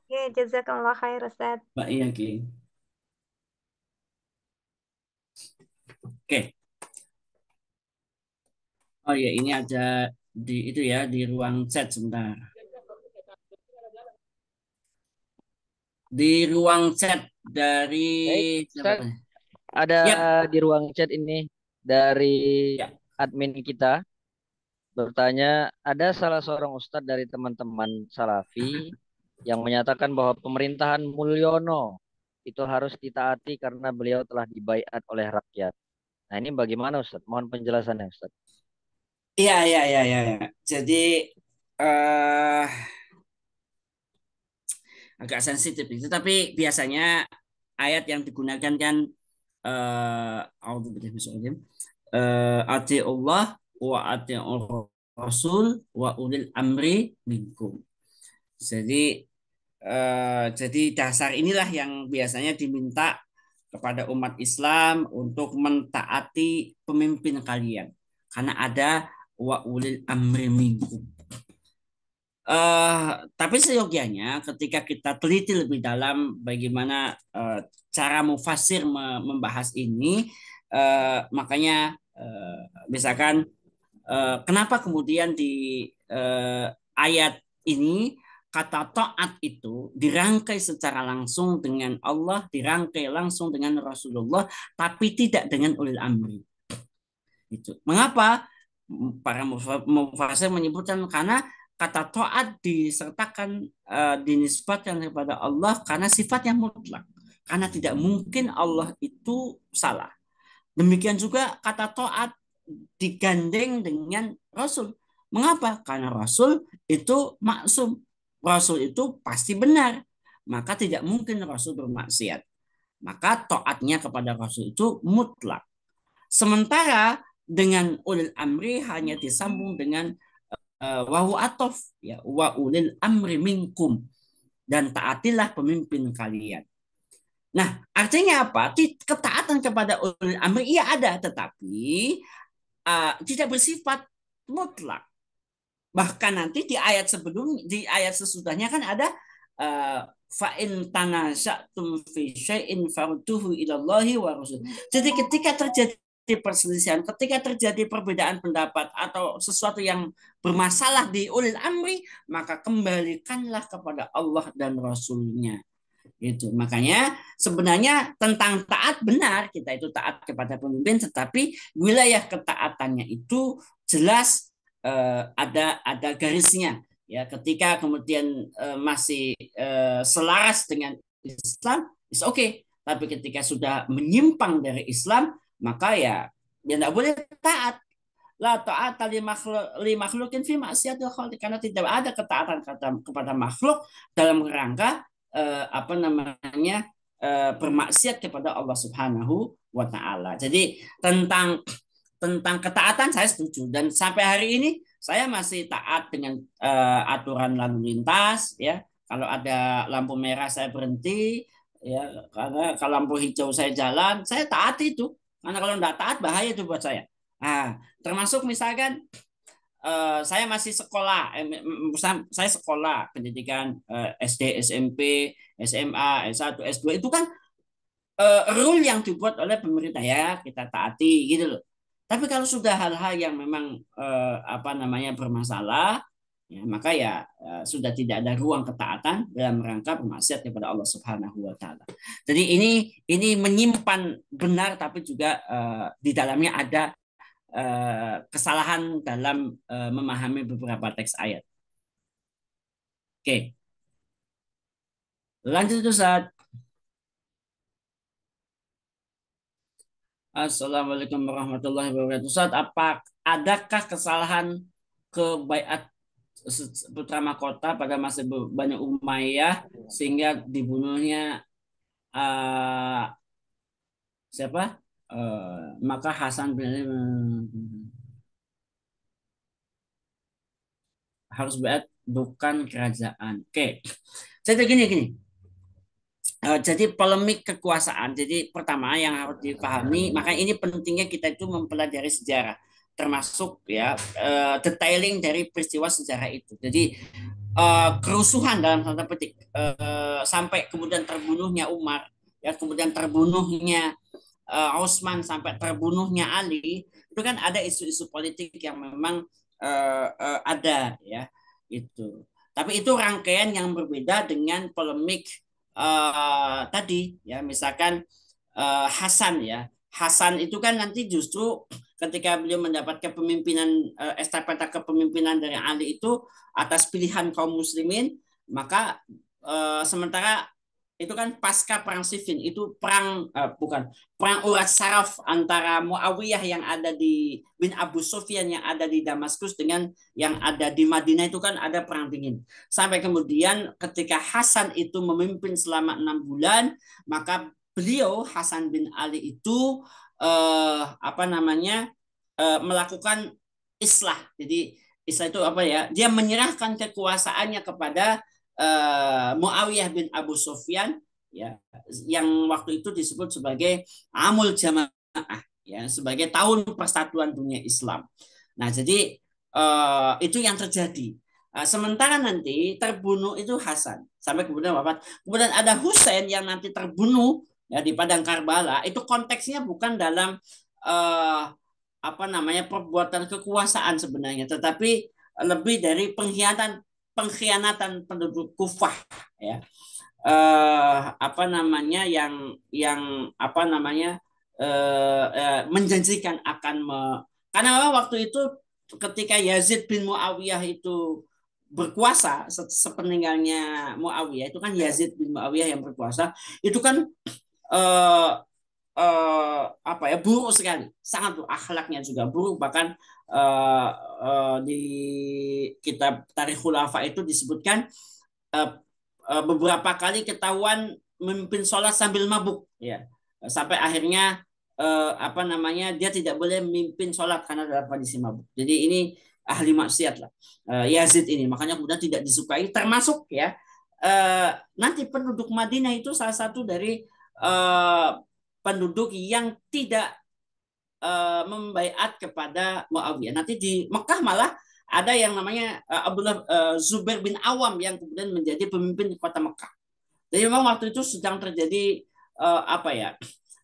Ya, jazakallah khair, Ustaz. Mbak Iya, Oke. Oh ya, ini ada di itu ya, di ruang chat sebentar. Di ruang chat dari Baik, siapa? Ustaz, ada Yap, di ruang chat ini dari ya. admin kita bertanya, ada salah seorang ustadz dari teman-teman Salafi yang menyatakan bahwa pemerintahan Mulyono itu harus ditaati karena beliau telah dibaiat oleh rakyat. Nah, ini bagaimana Ustadz? Mohon penjelasannya Ustadz. Iya, iya, iya, iya. Iya. Jadi eh agak sensitif itu, tapi biasanya ayat yang digunakan kan ati Allah wa ati Rasul wa ulil amri minkum. Jadi dasar inilah yang biasanya diminta kepada umat Islam untuk mentaati pemimpin kalian, karena ada wa ulil amri minkum. Tapi seyogianya ketika kita teliti lebih dalam bagaimana cara mufasir membahas ini, makanya misalkan kenapa kemudian di ayat ini kata taat itu dirangkai secara langsung dengan Allah, dirangkai langsung dengan Rasulullah, tapi tidak dengan ulil amri. Itu. Mengapa para mufasir menyebutkan? Karena kata taat disertakan dinisbatkan kepada Allah karena sifat yang mutlak. Karena tidak mungkin Allah itu salah. Demikian juga kata taat digandeng dengan Rasul. Mengapa? Karena Rasul itu maksum. Rasul itu pasti benar. Maka tidak mungkin Rasul bermaksiat. maka taatnya kepada Rasul itu mutlak. Sementara dengan ulil amri hanya disambung dengan wahu atof, ya, wa ulil amri minkum, dan taatilah pemimpin kalian. Nah, artinya apa? Ketaatan kepada ulil amri iya ada, tetapi tidak bersifat mutlak. Bahkan nanti di ayat sesudahnya kan ada fa in tanaza'tum fi syai'in farduhu ilallahi wa rasul. Jadi ketika terjadi perselisihan, ketika terjadi perbedaan pendapat atau sesuatu yang bermasalah di ulil amri, maka kembalikanlah kepada Allah dan Rasulnya. Itu makanya sebenarnya tentang taat benar, kita itu taat kepada pemimpin, tetapi wilayah ketaatannya itu jelas ada garisnya, ya. Ketika kemudian masih selaras dengan Islam, is oke. Tapi ketika sudah menyimpang dari Islam, maka ya tidak boleh taat. La ta'ata li makhlukin fi maksiatil khaliq, karena tidak ada ketaatan kepada makhluk dalam rangka apa namanya bermaksiat kepada Allah Subhanahu wa taala. Jadi tentang ketaatan saya setuju, dan sampai hari ini saya masih taat dengan aturan lalu lintas, ya. Kalau ada lampu merah saya berhenti, ya, karena kalau lampu hijau saya jalan, saya taat itu. Karena kalau tidak taat bahaya itu buat saya. Nah, termasuk misalkan saya masih sekolah, saya sekolah pendidikan SD, SMP, SMA, S1, S2 itu kan rule yang dibuat oleh pemerintah, ya kita taati gitu loh. Tapi kalau sudah hal-hal yang memang apa namanya bermasalah, ya, maka ya sudah tidak ada ruang ketaatan dalam rangka bermaksiat kepada Allah Subhanahu wa taala. Jadi ini menyimpan benar, tapi juga di dalamnya ada kesalahan dalam memahami beberapa teks ayat. Oke, lanjut Ustaz. Assalamualaikum warahmatullahi wabarakatuh. Ustaz, adakah kesalahan ke baiat putra mahkota pada masa Bani Umayyah sehingga dibunuhnya siapa? Maka Hasan bin Ali harus baiat bukan kerajaan. Oke. Jadi gini. Jadi polemik kekuasaan. Jadi pertama yang harus dipahami, maka ini pentingnya kita itu mempelajari sejarah, termasuk ya detailing dari peristiwa sejarah itu. Jadi kerusuhan dalam tanda petik sampai kemudian terbunuhnya Umar, ya kemudian terbunuhnya Utsman, sampai terbunuhnya Ali, itu kan ada isu-isu politik yang memang ada, ya itu. Tapi itu rangkaian yang berbeda dengan polemik tadi, ya misalkan Hasan, ya Hasan itu kan nanti justru ketika beliau mendapat kepemimpinan estafeta kepemimpinan dari Ali itu atas pilihan kaum muslimin, maka sementara itu kan pasca perang Siffin, itu bukan perang urat saraf antara Muawiyah yang ada di bin Abu Sufyan yang ada di Damaskus dengan yang ada di Madinah, itu kan ada perang dingin. Sampai kemudian ketika Hasan itu memimpin selama 6 bulan, maka beliau Hasan bin Ali itu apa namanya melakukan islah. Jadi islah itu apa ya? Dia menyerahkan kekuasaannya kepada Muawiyah bin Abu Sufyan, ya, yang waktu itu disebut sebagai Amul Jamaah, ya, sebagai tahun persatuan dunia Islam. Nah, jadi itu yang terjadi. Sementara nanti terbunuh itu Hasan sampai kemudian wafat. Kemudian ada Husain yang nanti terbunuh, ya, di Padang Karbala. Itu konteksnya bukan dalam apa namanya perbuatan kekuasaan sebenarnya, tetapi lebih dari pengkhianatan penduduk Kufah, ya, apa namanya yang apa namanya menjanjikan akan karena memang waktu itu ketika Yazid bin Muawiyah itu berkuasa, sepeninggalnya Muawiyah itu kan Yazid bin Muawiyah yang berkuasa, itu kan eh, apa ya buruk sekali, sangat buruk, akhlaknya juga buruk, bahkan di kitab Tarikh Khulafa itu disebutkan beberapa kali ketahuan memimpin sholat sambil mabuk, ya. Sampai akhirnya apa namanya, dia tidak boleh memimpin sholat karena dalam kondisi mabuk. Jadi ini ahli maksiat lah, Yazid ini. Makanya kemudian tidak disukai, termasuk ya nanti penduduk Madinah itu salah satu dari penduduk yang tidak membaiat kepada Muawiyah. Nanti di Mekah malah ada yang namanya Abdullah Zubair bin Awam yang kemudian menjadi pemimpin kota Mekah. Jadi memang waktu itu sedang terjadi apa ya,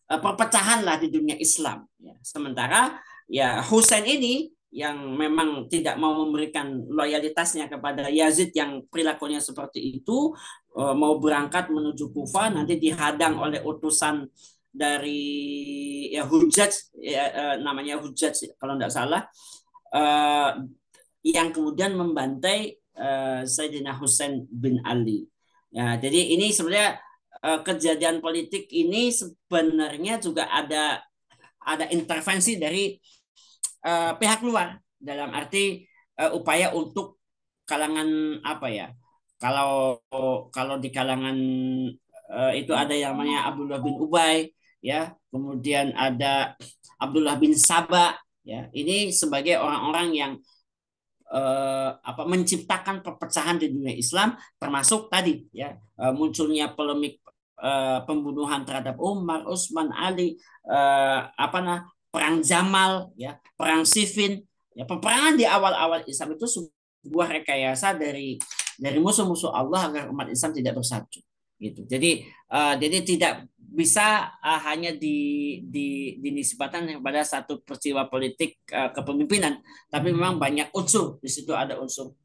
perpecahan lah di dunia Islam. Ya. Sementara ya Husain ini yang memang tidak mau memberikan loyalitasnya kepada Yazid yang perilakunya seperti itu, mau berangkat menuju Kufah, nanti dihadang oleh utusan dari ya Hujjaj, ya, namanya Hujjaj kalau tidak salah, yang kemudian membantai Sayyidina Husain bin Ali. Ya, jadi ini sebenarnya kejadian politik ini sebenarnya juga ada intervensi dari pihak luar dalam arti upaya untuk kalangan apa ya, kalau kalau di kalangan itu ada yang namanya Abdullah bin Ubay, ya, kemudian ada Abdullah bin Sabah, ya, ini sebagai orang-orang yang apa menciptakan perpecahan di dunia Islam, termasuk tadi ya munculnya polemik pembunuhan terhadap Umar, Utsman, Ali, apa nah perang Jamal, ya, perang Siffin, ya, peperangan di awal-awal Islam itu sebuah rekayasa dari musuh-musuh Allah agar umat Islam tidak bersatu, gitu. Jadi tidak bisa hanya dinisbatan kepada satu peristiwa politik kepemimpinan, tapi memang banyak unsur di situ. Ada unsur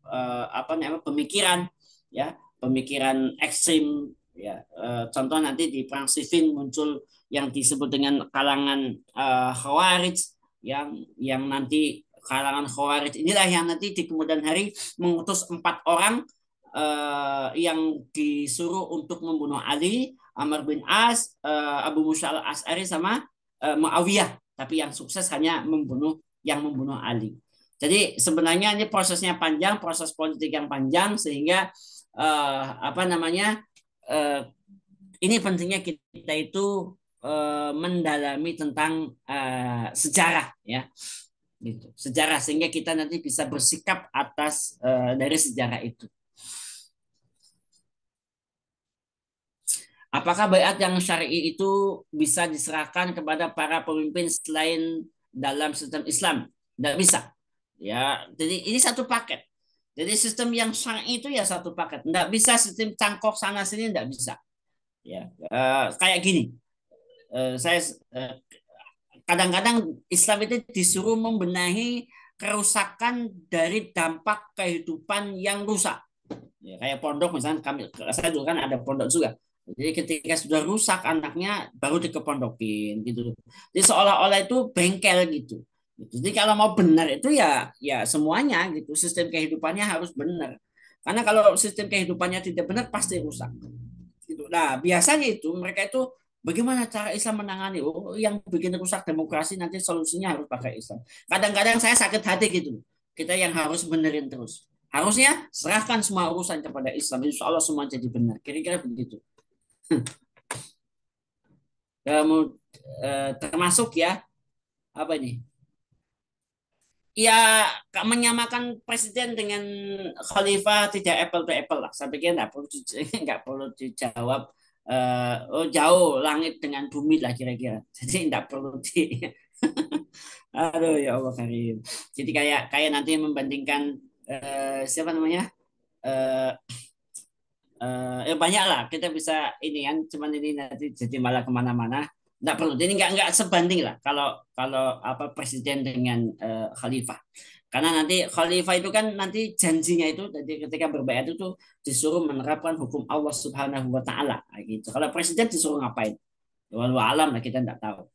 apa namanya pemikiran, ya, pemikiran ekstrim, ya. Contoh nanti di perang Siffin muncul yang disebut dengan kalangan Khawarij, yang nanti kalangan Khawarij inilah yang nanti di kemudian hari mengutus 4 orang yang disuruh untuk membunuh Ali, Amr bin As, Abu Musa al-As'ari sama Muawiyah, tapi yang sukses hanya membunuh Ali. Jadi sebenarnya ini prosesnya panjang, proses politik yang panjang, sehingga apa namanya ini pentingnya kita itu mendalami tentang sejarah, ya, gitu. Sejarah, sehingga kita nanti bisa bersikap atas dari sejarah itu. Apakah baiat yang syar'i itu bisa diserahkan kepada para pemimpin selain dalam sistem Islam? Tidak bisa. Ya, jadi ini satu paket. Jadi sistem yang syar'i itu ya satu paket. Tidak bisa sistem cangkok sana sini, tidak bisa. Ya, kayak gini. Saya kadang-kadang Islam itu disuruh membenahi kerusakan dari dampak kehidupan yang rusak. Ya, kayak pondok misalnya, saya dulu kan ada pondok juga. Jadi ketika sudah rusak anaknya baru dikepondokin gitu. Jadi seolah-olah itu bengkel gitu. Jadi kalau mau benar itu ya semuanya gitu. Sistem kehidupannya harus benar. Karena kalau sistem kehidupannya tidak benar pasti rusak. Gitu. Nah, biasanya itu mereka itu bagaimana cara Islam menangani? Oh, yang bikin rusak demokrasi nanti solusinya harus pakai Islam. Kadang-kadang saya sakit hati gitu. Kita yang harus benerin terus. Harusnya serahkan semua urusan kepada Islam. Insya Allah semua jadi benar. Kira-kira begitu. Termasuk ya apa ini? Ya menyamakan presiden dengan khalifah tidak apple to apple lah. Saya pikir nggak perlu dijawab. Oh jauh langit dengan bumi lah kira-kira. Jadi nggak perlu Aduh ya Allah Karim. Jadi kayak nanti membandingkan siapa namanya? Ya banyak lah kita bisa ini kan, cuman ini nanti jadi malah kemana-mana, nggak perlu. Jadi nggak sebanding lah kalau apa presiden dengan khalifah, karena nanti khalifah itu kan nanti janjinya itu jadi ketika berbaiat itu disuruh menerapkan hukum Allah Subhanahu Wa Taala gitu. Kalau presiden disuruh ngapain, walau alam lah, kita nggak tahu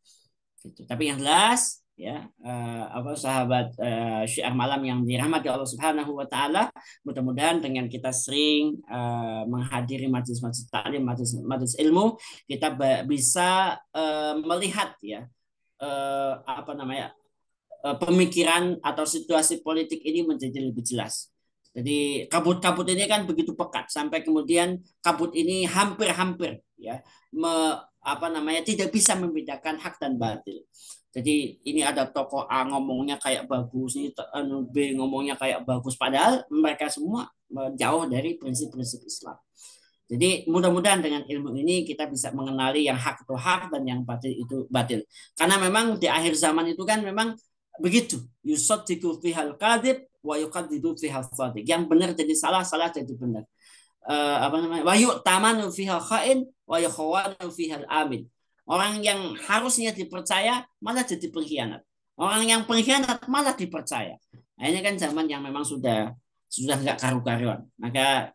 gitu. Tapi yang jelas ya apa sahabat syiar malam yang dirahmati Allah Subhanahu Wa Taala, mudah-mudahan dengan kita sering menghadiri majelis-majelis taklim, majelis ilmu, kita bisa melihat ya apa namanya pemikiran atau situasi politik ini menjadi lebih jelas. Jadi kabut-kabut ini kan begitu pekat sampai kemudian kabut ini hampir-hampir ya apa namanya tidak bisa membedakan hak dan batil. Jadi ini ada tokoh A ngomongnya kayak bagus, ini B ngomongnya kayak bagus, padahal mereka semua jauh dari prinsip-prinsip Islam. Jadi mudah-mudahan dengan ilmu ini kita bisa mengenali yang hak itu hak dan yang batil itu batil. Karena memang di akhir zaman itu kan memang begitu. Yusaddiqu fihal kadhib wa yukadzibu fihal shadiq. Yang benar jadi salah, salah jadi benar. Apa namanya? Wa yu'tamanu fihal khain wa yukhawanu fihal amin. Orang yang harusnya dipercaya malah jadi pengkhianat. Orang yang pengkhianat malah dipercaya. Nah, ini kan zaman yang memang sudah nggak karu-karuan. Maka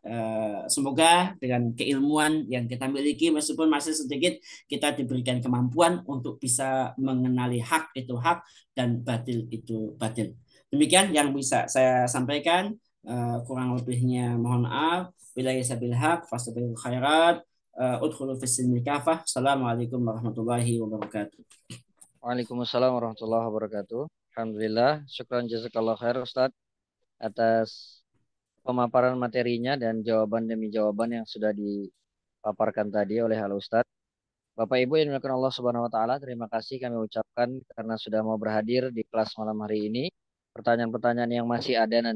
semoga dengan keilmuan yang kita miliki, meskipun masih sedikit, kita diberikan kemampuan untuk bisa mengenali hak itu hak dan batil itu batil. Demikian yang bisa saya sampaikan. Kurang lebihnya mohon maaf. Billahi sabil haq, fastabiqul khairat. Udkhulu fis silmi kafah. Assalamualaikum warahmatullahi wabarakatuh. Waalaikumsalam warahmatullahi wabarakatuh. Alhamdulillah, syukran jazakallah khair Ustadz atas pemaparan materinya dan jawaban demi jawaban yang sudah dipaparkan tadi oleh Hal Ustadz. Bapak Ibu yang dimuliakan Allah Subhanahu wa taala, terima kasih kami ucapkan karena sudah mau berhadir di kelas malam hari ini. Pertanyaan-pertanyaan yang masih ada nanti